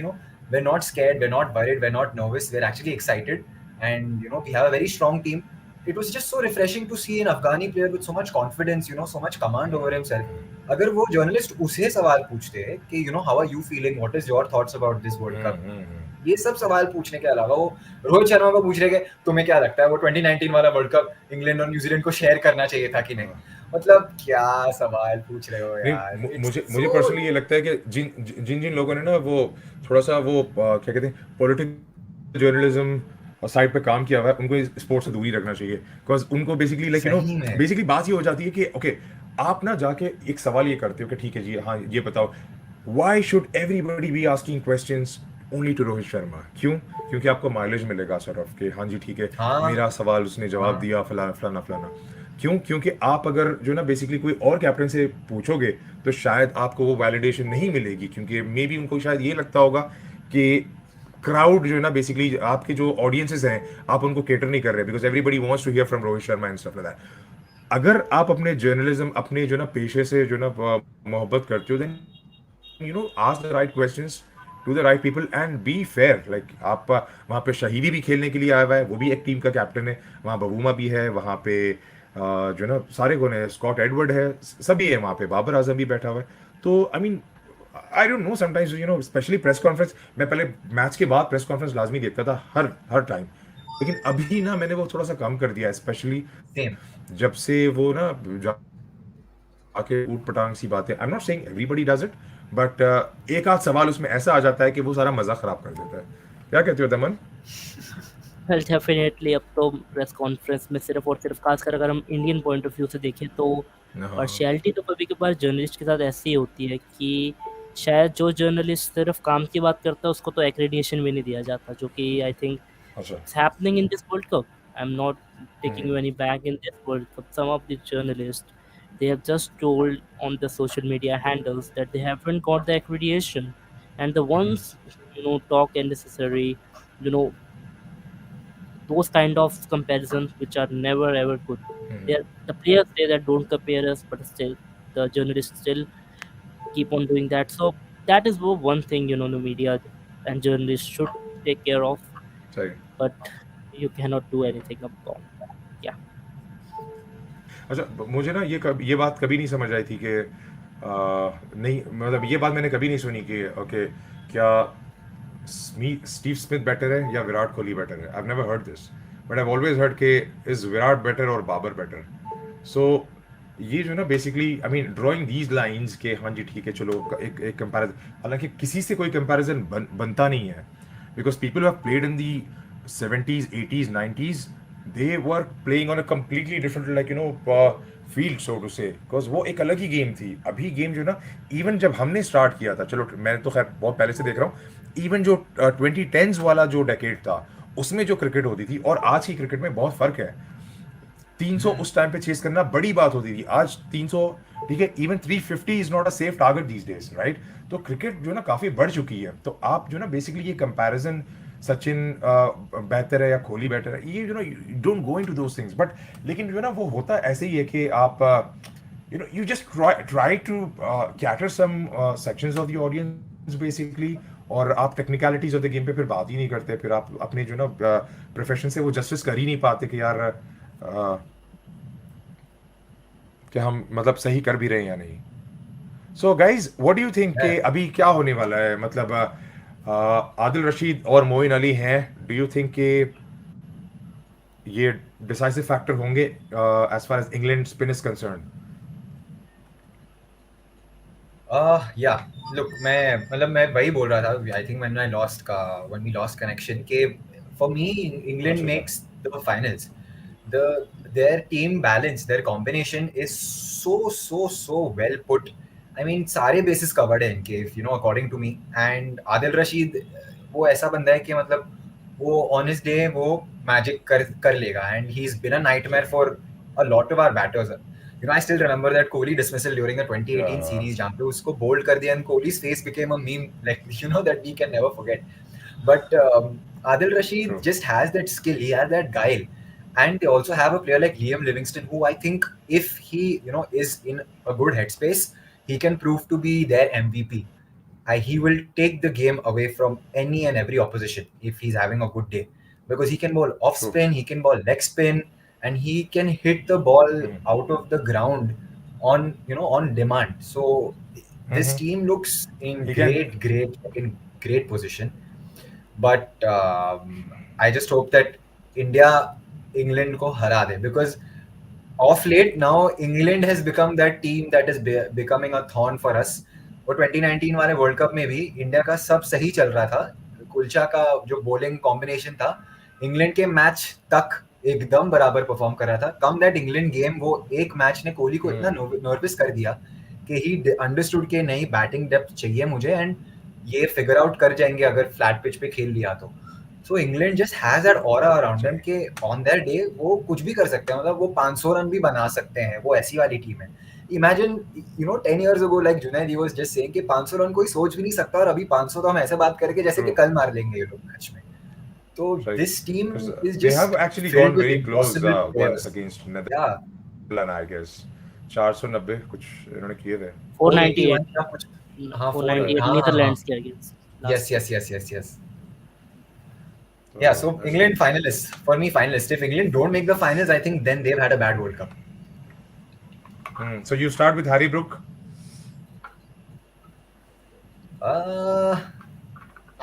we're not scared, we're not worried, we're not nervous, we're actually excited, and we have a very strong team. It was just so refreshing to see an Afghani player with so much confidence, so much command over himself. अगर वो journalist उसे सवाल पूछते कि how are you feeling, what is your thoughts about this world cup, ये सब सवाल पूछने के अलावा वो रोहित शर्मा को पूछ रहे कि तुम्हें क्या लगता है वो 2019 वाला वर्ल्ड कप इंग्लैंड और न्यूजीलैंड को शेयर करना चाहिए था कि नहीं। मतलब क्या सवाल पूछ रहे हो यार, नहीं, इट्स मुझे सो। पर्सनली ये लगता है कि जिन जिन जिन लोगों ने ना वो थोड़ा सा वो क्या कहते हैं पॉलिटिकल जर्नलिज्म साइड पे काम किया हुआ है, उनको स्पोर्ट्स से दूरी रखना चाहिए, बिकॉज उनको बेसिकली लाइक सही में बेसिकली बात ये हो जाती है कि ओके आप ना जाके एक सवाल ये करते हो कि ठीक है जी हाँ ये बताओ, why should everybody be asking questions only to Rohit Sharma? क्यों? क्योंकि आपको माइलेज मिलेगा सर ऑफ के हाँ जी ठीक है हाँ मेरा सवाल उसने जवाब हाँ दिया फलाना फलाना फलाना। क्यों? क्योंकि आप अगर जो ना बेसिकली कोई और कैप्टन से पूछोगे तो शायद आपको वो वैलिडेशन नहीं मिलेगी, क्योंकि मे बी उनको शायद ये लगता होगा कि क्राउड जो है ना बेसिकली आपके जो ऑडियंसेस हैं आप उनको केटर नहीं कर रहे, because everybody wants to hear from Rohit Sharma and stuff like that. अगर आप अपने जर्नलिज्म अपने जो ना पेशे से जो ना मोहब्बत करते हो, then ask the right questions to the right people and be fair। like आप वहाँ पे शहीदी भी खेलने के लिए आया हुआ है, वो भी एक टीम का कैप्टन है, वहाँ बबूमा भी है, वहाँ पे जो ना सारे कौन है, स्कॉट एडवर्ड है, सभी है वहाँ पे, बाबर आजम भी बैठा हुआ है। तो आई mean I don't know sometimes specially press conference, मैं पहले मैच के बाद प्रेस कॉन्फ्रेंस लाजमी देखता था हर हर टाइम, लेकिन अभी ना मैंने वो थोड़ा सा कम कर दिया है, स्पेशली सेम। जब से वो ना आके ऊट पटांग सी बातें, I am not saying everybody does it, but एक आध सवाल उसमें ऐसा आ जाता है कि वो सारा मजा खराब कर देता है। क्या कहते हो दमन? वेल डेफिनेटली अब तो प्रेस कॉन्फ्रेंस में सिर्फ और सिर्फ खासकर अगर हम इंडियन पॉइंट ऑफ व्यू से देखें तो हाँ। पार्शियलिटी तो कभी कभार जर्नलिस्ट के साथ ऐसी होती है कि शायद जो जर्नलिस्ट सिर्फ काम की बात करता है उसको तो एक्रेडिटेशन भी नहीं दिया जाता, जो कि आई थिंक अच्छा। it's happening in this World Cup. I'm not taking you any back in this World Cup. Some of the journalists, they have just told on the social media handles that they haven't got the accreditation, and the ones talk unnecessary, you know those kind of comparisons which are never ever good. The players say that don't compare us, but still the journalists still keep on doing that. So that is one thing the media and journalists should take care of, सही। but you cannot do anything about that. Yeah. अच्छा, मुझे ना ये बात कभी नहीं समझ आई थी कि नहीं मतलब ये बात मैंने कभी नहीं सुनी कि ओके क्या स्टीव स्मिथ बेटर है या विराट कोहली बेटर है। आई have never heard this, but I have always heard के इज विराट बेटर और बाबर बेटर। सो ये जो ना basically I mean drawing these lines के हाँ जी ठीक है चलो एक कंपैरिजन, हालांकि किसी से कोई कंपैरिजन बनता नहीं है, because people have played in the 70s 80s 90s, they were playing on a completely different field so to say, because वो एक अलग ही गेम थी। अभी गेम जो ना इवन जब हमने स्टार्ट किया था, चलो मैं तो खैर बहुत पहले से देख रहा हूँ, इवन जो 2010s वाला जो डेकेड था उसमें जो क्रिकेट होती थी और आज की क्रिकेट में बहुत फर्क है। 300 उस टाइम पे चेस करना बड़ी बात होती थी। आज 300, ठीक है, even 350 is not a safe target these days, right? तो क्रिकेट जो है ना काफ़ी बढ़ चुकी है। तो आप जो है ना बेसिकली ये कंपैरिजन, सचिन बेहतर है या कोहली बेहतर है, ये don't go into those things, but लेकिन जो है ना वो होता ऐसे ही है कि आप you just try to cater some sections of the audience basically, और आप टेक्निकलिटीज ऑफ द गेम पे फिर बात ही नहीं करते, फिर आप अपने जो ना प्रोफेशन से वो जस्टिस कर ही नहीं पाते कि यार कि हम मतलब सही कर भी रहे हैं या नहीं। So guys what do you think कि अभी क्या होने वाला है, मतलब आदिल रशीद और मोइन अली हैं, डू यू थिंक कि ये डिसाइसिव फैक्टर होंगे as far as England spin is concern? Yeah, look, मैं वही बोल रहा था, I think when we lost connection, कि for me England अच्छा अच्छा। makes the finals. the their team balance, their combination is so well put. I mean सारे bases covered है इनके, if you know, according to me. And Adil Rashid वो ऐसा बंदा है कि मतलब वो on his day वो magic कर लेगा, and he's been a nightmare for a lot of our batters. You know, I still remember that Kohli dismissal during the 2018 या series जहाँ पे उसको bold कर दिया, and Kohli's face became a meme, like, you know, that we can never forget. But Adil Rashid true. just has that skill. He has that guile, and they also have a player like Liam Livingston, who I think, if he, you know, is in a good headspace, he can prove to be their MVP. He will take the game away from any and every opposition if he's having a good day, because he can bowl off true. spin, he can bowl leg spin, and he can hit the ball out of the ground on, you know, on demand. So this team looks in he can. great position. But I just hope that India England को हरा दे, because of late now England has become that team that is becoming a thorn for us. वो 2019 वाले world cup में भी India का सब सही चल रहा था, कुलचा का जो बॉलिंग कॉम्बिनेशन था इंग्लैंड के मैच तक एकदम बराबर परफॉर्म कर रहा था। कम दैट इंग्लैंड गेम, वो एक मैच ने कोहली को इतना नर्वस कर दिया कि ही अंडरस्टूड के नई बैटिंग डेप्थ चाहिए मुझे, एंड ये फिगर आउट कर जाएंगे अगर फ्लैट पिच पे खेल लिया तो। सो England just has that aura around them कि ऑन देयर डे वो कुछ भी कर सकते हैं, मतलब वो 500 रन भी बना सकते हैं, वो ऐसी वाली टीम है। Imagine, you know, 10 years ago, like Junaid, he was just saying कि 500 रन कोई सोच भी नहीं सकता, और अभी 500 तो हम ऐसे बात करके जैसे कि ट्रू। कल मार लेंगे ये लोग मैच में। तो Right. This team Because is they have just actually gone filled with very close impossible once players. against Yeah, Netherlands, I guess. 490 कुछ इन्होंने किए थे। 498, 481 का कुछ। हाँ, 498 हाँ। नीदरलैंड्स के against Yes, last year. yes, yes, yes, yes. तो Yeah, so that's England good. finalists. For me, finalists. If England don't make the finals, I think then they've had a bad World Cup. So you start with Harry Brook. Uh,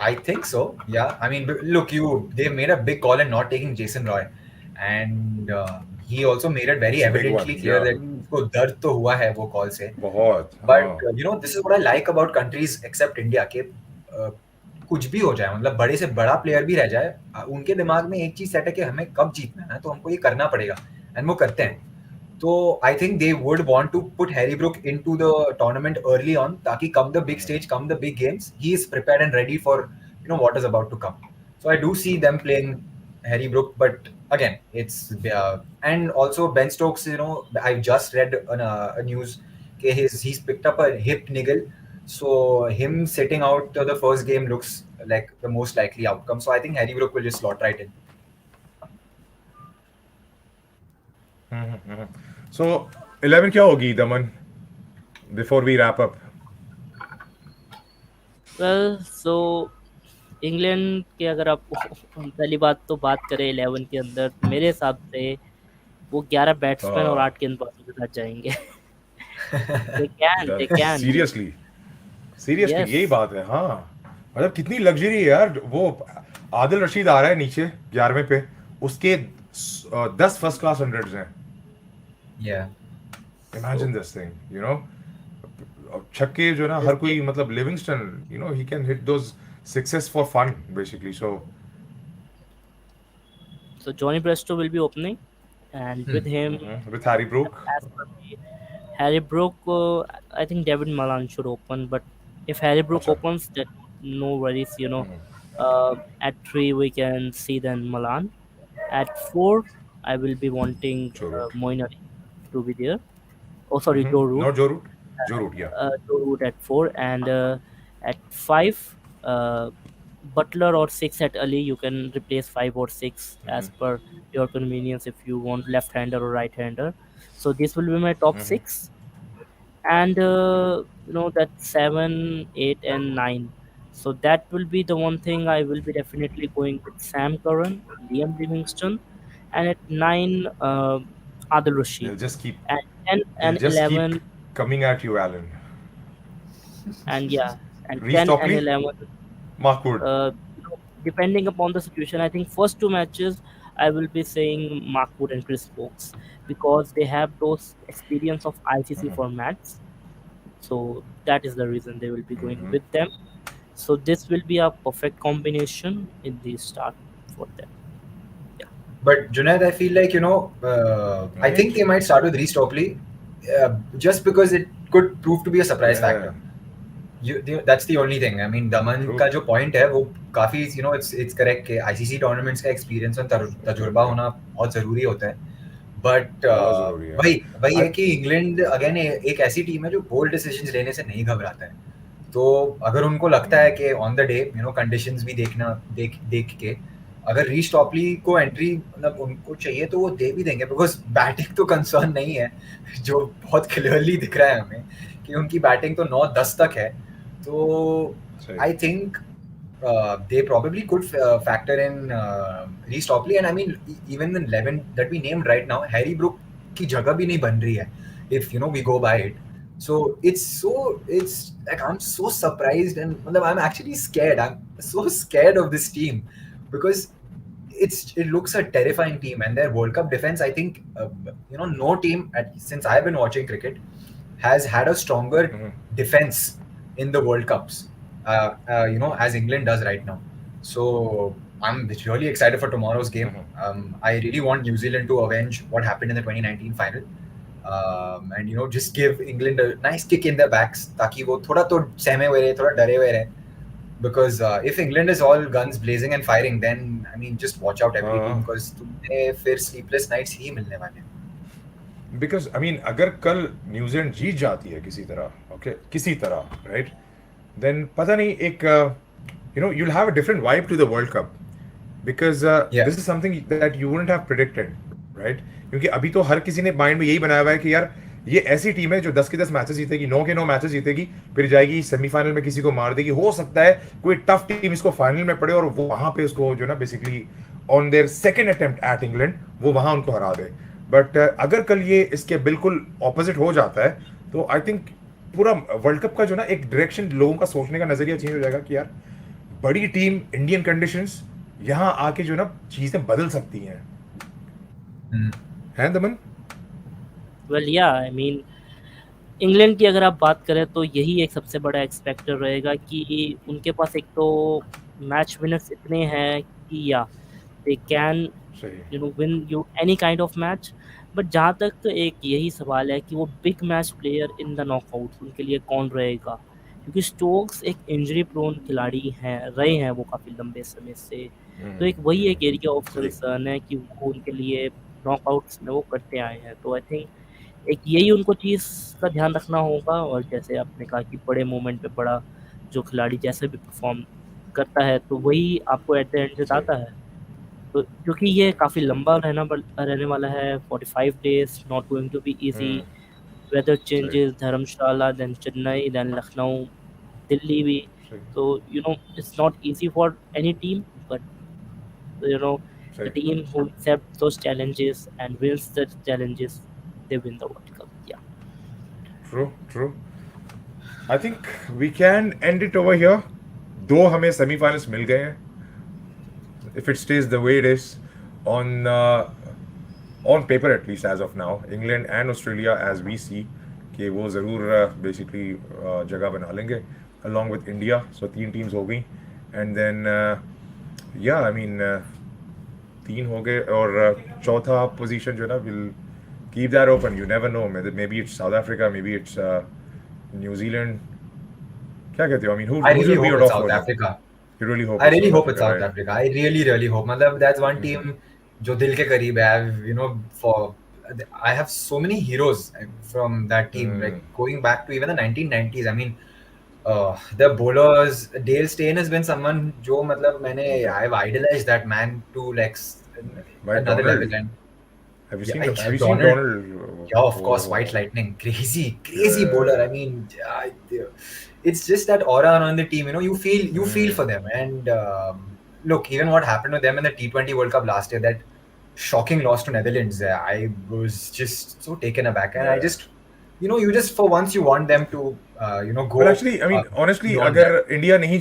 I think so. Yeah. I mean, look, they made a big call in not taking Jason Roy, and he also made it very It's a big evidently one, clear yeah. that उसको दर्द तो हुआ है वो call से. बहुत, But हाँ। you know, this is what I like about countries except India, कि कुछ भी हो जाए, मतलब बड़े से बड़ा प्लेयर भी रह जाए, उनके दिमाग में एक चीज सेट है कि हमें कब जीतना है, तो हमको ये करना पड़ेगा, एंड वो करते हैं। तो I think they would want to put Harry Brook into the tournament early on, ताकि come the big stage, come the big games, he is prepared and ready for, you know, what is about to come. So I do see them playing Harry Brook, but again, it's and also Ben Stokes. You know, I just read a news that he's picked up a hip niggle, so him sitting out the first game looks like the most likely outcome. So I think Harry Brook will just slot right in. So 11 क्या होगी दमन? Before we wrap up. Well so England के अगर आप पहली बात तो बात करें 11 के अंदर, तो मेरे हिसाब से वो 11 बैट्समैन और 8 गेंदबाजों के साथ जाएंगे। They can seriously seriously yes. यही बात है, हाँ। मतलब कितनी लग्जरी है यार। वो आदिल रशीद आ रहा है नीचे 11वें पे, उसके 10 फर्स्ट क्लास हंड्रेड्स हैं। Yeah. Imagine this thing, you know. छक्के जो ना हर कोई, मतलब Livingstone, you know, he can hit those sixes for fun basically. So Johnny Brestow will be opening, and with him, with Harry Brook. as per me, Harry Brook, I think David Malan should open. But if Harry Brook अच्छा। opens, then no worries. At 3 we can see then Malan. At 4, I will be wanting Joe Root. Moinari to be there. Oh, sorry, Joe Root. Not Joe Root. Joe Root, yeah. Joe Root at 4, and at 5, Butler or 6 at Ali. You can replace 5 or 6 as per your convenience if you want left-hander or right-hander. So this will be my top 6, and that 7, 8, and 9. So that will be the one thing I will be definitely going with: Sam Curran, Liam Livingston, and at 9, Adil Rashid, They'll just keep and 10 they'll and just keep 11, coming at you, Alan. and yeah, and Reece 10 and Topley, 11. Mark Wood. Depending upon the situation, I think first 2 matches I will be saying Mark Wood and Chris Stokes, because they have those experience of ICC formats. So that is the reason they will be going with them. So this will be a perfect combination in the start for them. Yeah. But Junaid, I feel like I think they might start with Reece Topley, just because it could prove to be a surprise Yeah. factor. That's the only thing. I mean, Daman True. का जो point है वो काफी it's correct कि ICC tournaments का experience और तजुर्बा होना बहुत जरूरी होता है. But बहुत जरूरी है. वही वही है I- कि इंग्लैंड अगेन एक ऐसी टीम है जो बोल्ड डिसीजंस लेने से नहीं घबराता है. तो अगर उनको लगता है कि ऑन द डे कंडीशंस भी देख के अगर रीच टॉपली को एंट्री मतलब उनको चाहिए तो वो दे भी देंगे, बिकॉज बैटिंग तो कंसर्न नहीं है, जो बहुत क्लियरली दिख रहा है हमें कि उनकी बैटिंग तो 9-10 तक है. तो सही. I think they probably could factor in Reece Topley, and I mean even the 11 that we named right now, Harry Brook की जगह भी नहीं बन रही है if we go by it. So it's like I'm so surprised, and मतलब, I'm actually scared. I'm so scared of this team because it looks a terrifying team, and their World Cup defense, I think no team since I've been watching cricket has had a stronger defense in the World Cups, as England does right now. So I'm really excited for tomorrow's game. I really want New Zealand to avenge what happened in the 2019 final, and just give England a nice kick in their backs, ताकि वो थोड़ा तो सहमे हुए रहे, थोड़ा डरे हुए रहे. Because if England is all guns blazing and firing, then I mean just watch out every team, because तुम्हें फिर sleepless nights ही मिलने वाले हैं. Because I mean, अगर कल न्यूजीलैंड जीत जाती है किसी तरह, okay, किसी तरह, right? Then पता नहीं एक you'll have a different vibe to the World Cup, because this is something that you wouldn't have predicted, right? क्योंकि अभी तो हर किसी ने माइंड में यही बनाया हुआ है कि यार ये ऐसी टीम है जो 10 के 10 मैचेस जीतेगी, 9 के 9 मैचेस जीतेगी, फिर जाएगी सेमीफाइनल में किसी को मार देगी. हो सकता है कोई टफ टीम इसको फाइनल में पड़े और वो वहां पे उसको जो ना basically on their second attempt at England वो वहां उनको हरा दे. बट अगर कल ये इसके बिल्कुल ऑपोजिट हो जाता है तो आई थिंक पूरा वर्ल्ड कप का जो ना एक डायरेक्शन, लोगों का सोचने का नजरिया चेंज हो जाएगा कि यार बड़ी टीम, इंडियन कंडीशंस, यहाँ आके जो ना चीजें बदल सकती हैं. हैं दमन? वेल या आई मीन इंग्लैंड की अगर आप बात करें तो यही एक सबसे बड़ा एक्सपेक्टर रहेगा कि उनके पास एक तो मैच विनर्स इतने हैं कि या they can win you any kind of match. But जहाँ तक एक यही सवाल है कि वो big match player in the knockout उनके लिए कौन रहेगा, क्योंकि स्टोक्स एक इंजरी प्रोन खिलाड़ी रहे हैं वो काफ़ी लंबे समय से. तो एक वही एक एरिया ऑफ कंसर्न है कि वो उनके लिए नॉकआउट्स में वो करते आए हैं. तो आई थिंक एक यही उनको चीज़ का ध्यान रखना होगा. और जैसे आपने कहा कि बड़े मोमेंट पे बड़ा जो खिलाड़ी जैसे भी परफॉर्म करता है तो वही आपको एट द एंड जिताता है. तो क्योंकि ये काफ़ी लंबा रहने वाला है, 45 days, not going to be easy. Weather changes, Dharamshala, then Chennai, then Lucknow, Delhi भी. तो it's not easy for any team, but the team who accept those challenges and wins the challenges, they win the World Cup. Yeah. True. I think we can end it over here. दो हमें semifinals मिल गए हैं. If it stays the way it is on paper at least as of now, England and Australia as we see कि वो ज़रूर basically जगह बना लेंगे along with India. So 3 teams हो गई, and then yeah, I mean 3 हो गए और चौथा पोजीशन जो ना we'll keep that open. You never know. Maybe it's South Africa, maybe it's New Zealand. क्या कहते हो? I mean, I really hope it's South Africa. You really hope? I really hope it's South Africa. I really hope. Matlab, that's one team जो दिल के करीब है. You know, for I have so many heroes from that team, like going back to even the 1990s. I mean, the bowlers, Dale Steyn has been someone जो मतलब मैंने Okay. I've idolized that man to like By another Donald. level. And yeah, Have you seen Donald. Donald? Yeah, of course, White Oh, Lightning, crazy bowler. I yeah. mean, it's just that aura around the team. You know, you feel for them. And look, even what happened to them in the T20 World Cup last year, that shocking loss to Netherlands, I was just so taken aback. And I Yeah. just, you just for once you want them to, Well, go actually, I mean, honestly, beyond that. अगर India नहीं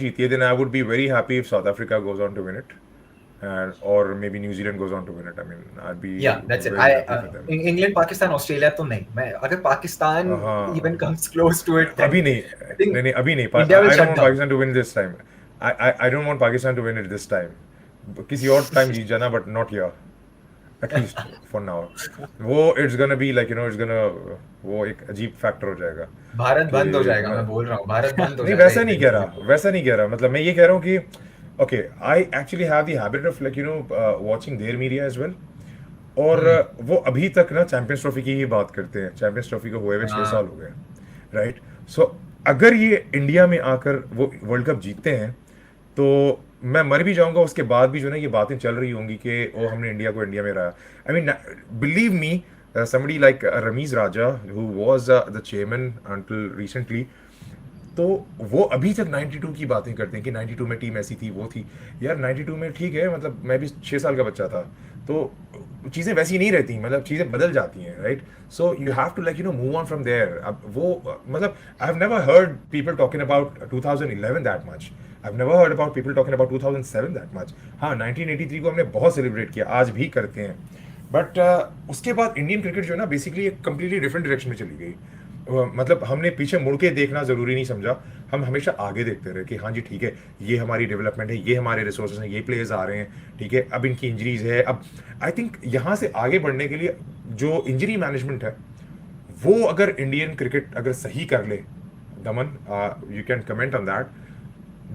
जीती है, then I would be very happy if South Africa goes on to win it, and or maybe New Zealand goes on to win it. I mean, I'd be Yeah, that's it. very happy for them. England, Pakistan, Australia, तो नहीं. मैं अगर Pakistan even हाँ, comes close to it, then अभी नहीं, I think नहीं, अभी नहीं. India will I don't shut want down. Pakistan to win this time. I don't want Pakistan to win it this time. किसी और टाइम जीत जाना, but not here. At least for now. वो it's gonna be like, it's gonna, वो एक अजीब factor हो जाएगा भारत कि बंद हो जाएगा. मैं मैं बोल रहा हूँ, भारत बंद हो नहीं, जाएगा वैसा नहीं कह eventually. रहा, मतलब मैं ये कह रहा हूँ कि okay, I actually have the habit of like watching their media as well. और वो अभी तक ना चैंपियंस ट्रॉफी की ही बात करते हैं. चैंपियंस ट्रॉफी को हुए हुए 6 साल हो गए, राइट? सो अगर ये इंडिया में आकर वो वर्ल्ड कप जीतते हैं, तो मैं मर भी जाऊंगा, उसके बाद भी जो ना ये बातें चल रही होंगी कि ओ हमने इंडिया को इंडिया में रहा. I mean, believe me, somebody like Ramiz Raja, who was the chairman until recently, तो वो अभी तक 92 की बातें करते हैं कि 92 में टीम ऐसी थी, वो थी. यार 92 में ठीक है, मतलब मैं भी 6 साल का बच्चा था, तो चीज़ें वैसी नहीं रहती, मतलब चीज़ें बदल जाती हैं, right? So you have to like move on from there. अब वो मतलब I have never heard people talking about 2011 that much. I have never heard about people talking about 2007 that much. हाँ, 1983 को हमने बहुत सेलिब्रेट किया, आज भी करते हैं. बट उसके बाद इंडियन क्रिकेट जो है ना, बेसिकली एक कम्प्लीटली डिफरेंट डायरेक्शन में चली गई. मतलब हमने पीछे मुड़ के देखना ज़रूरी नहीं समझा, हम हमेशा आगे देखते रहे कि हाँ जी ठीक है, ये हमारी डेवलपमेंट है, ये हमारे रिसोर्सेज हैं, ये प्लेयर्स आ रहे हैं, ठीक है, अब इनकी इंजरीज है. अब आई थिंक यहाँ से आगे बढ़ने के लिए जो इंजरी मैनेजमेंट है, वो अगर इंडियन क्रिकेट अगर सही कर ले, Daman, you can comment on that,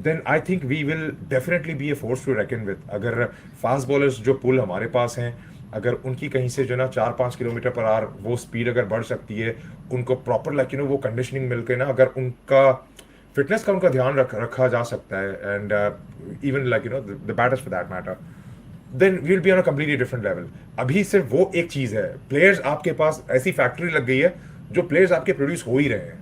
then I think we will definitely be a force to reckon with. अगर फास्ट बॉलर्स जो पुल हमारे पास हैं, अगर उनकी कहीं से जो ना 4-5 किलोमीटर पर आवर वो स्पीड अगर बढ़ सकती है, उनको प्रॉपर लाइक वो कंडीशनिंग मिल के ना, अगर उनका फिटनेस का उनका ध्यान रखा जा सकता है, and even like the batters for that matter, then we will be on a completely different level. अभी सिर्फ वो एक चीज़ है, प्लेयर्स आपके पास ऐसी फैक्ट्री लग गई है जो प्लेयर्स आपके प्रोड्यूस हो ही रहे हैं.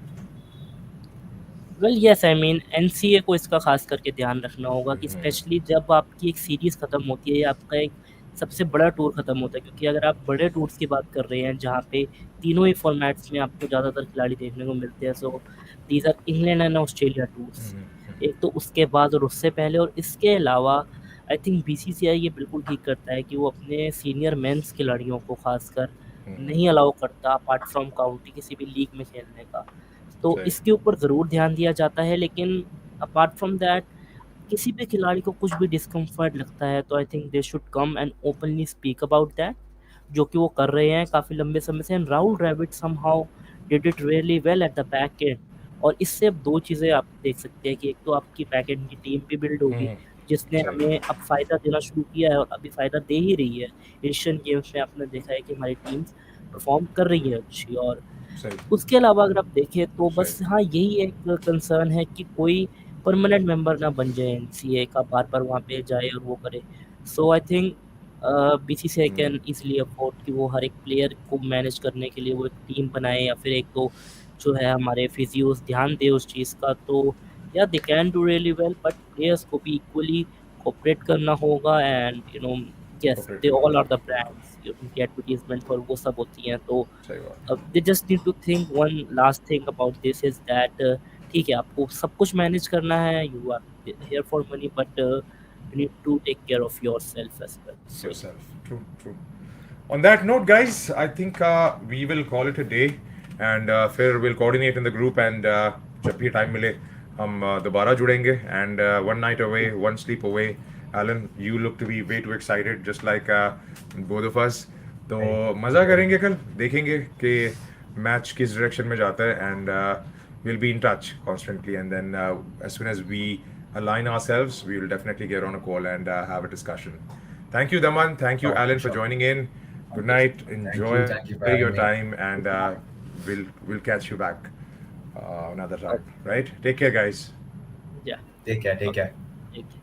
Well yes, I mean NCA को इसका खास करके ध्यान रखना होगा कि स्पेशली जब आपकी एक सीरीज़ ख़त्म होती है या आपका एक सबसे बड़ा टूर ख़त्म होता है, क्योंकि अगर आप बड़े टूर्स की बात कर रहे हैं जहाँ पे तीनों ही फॉर्मेट्स में आपको ज़्यादातर खिलाड़ी देखने को मिलते हैं, so these are England and Australia tours. एक तो उसके बाद और उससे पहले, और इसके अलावा आई थिंक बीसीसीआई ये बिल्कुल ठीक करता है कि वो अपने सीनियर मेंस खिलाड़ियों को खासकर नहीं अलाउ करता अपार्ट फ्रॉम काउंटी किसी भी लीग में खेलने का. तो सही. इसके ऊपर ज़रूर ध्यान दिया जाता है, लेकिन अपार्ट फ्रॉम दैट किसी भी खिलाड़ी को कुछ भी डिस्कम्फर्ट लगता है तो I think they should come and openly speak about that, जो कि वो कर रहे हैं काफ़ी लंबे समय से. And Rahul Dravid somehow did it really well at the back end. और इससे अब दो चीज़ें आप देख सकते हैं कि एक तो आपकी बैक एंड की टीम भी बिल्ड होगी, जिसने सही. हमें अब फ़ायदा देना शुरू किया है और अभी फ़ायदा दे ही रही है. एशियन गेम्स में आपने देखा है कि हमारी टीम्स परफॉर्म कर रही है अच्छी. और सही. उसके अलावा अगर आप देखें तो बस सही. हाँ, यही एक कंसर्न है कि कोई परमानेंट मेंबर ना बन जाए एनसीए का, बार-बार वहाँ पे जाए और वो करे. So I think BCCI can easily afford कि वो हर एक प्लेयर को मैनेज करने के लिए वो एक टीम बनाए, या फिर एक तो जो है हमारे फिजियोस ध्यान दे उस चीज़ का. तो या they can do really well, but players को भी इक्वली कोऑपरेट करना होगा. And yes, they all are the brands, उनकी एडवर्टाइजमेंट और वो सब होती हैं. तो सही बात. they just need to think one last thing about this is that ठीक है, आपको सब कुछ मैनेज करना है, you are here for money, but you need to take care of yourself as well. So Yourself. True, true. On that note, guys, I think we will call it a day, and फिर we'll coordinate in the group, and जब भी time मिले हम दोबारा जुड़ेंगे. And one night away, one sleep away. Alan, you look to be way too excited, just like both of us. तो मज़ा करेंगे, कल देखेंगे कि मैच किस डायरेक्शन में जाता है, and we'll be in touch constantly, and then as soon as we align ourselves, we will definitely get on a call and have a discussion. Thank you, Daman. Thank you, Sure, Alan, for sure. joining in. Good Okay. night. Thank you. Enjoy Thank your you for having time, me. and we'll catch you back another time. Okay. Right? Take care, guys. Yeah. Take care. Take Okay. care. Take care.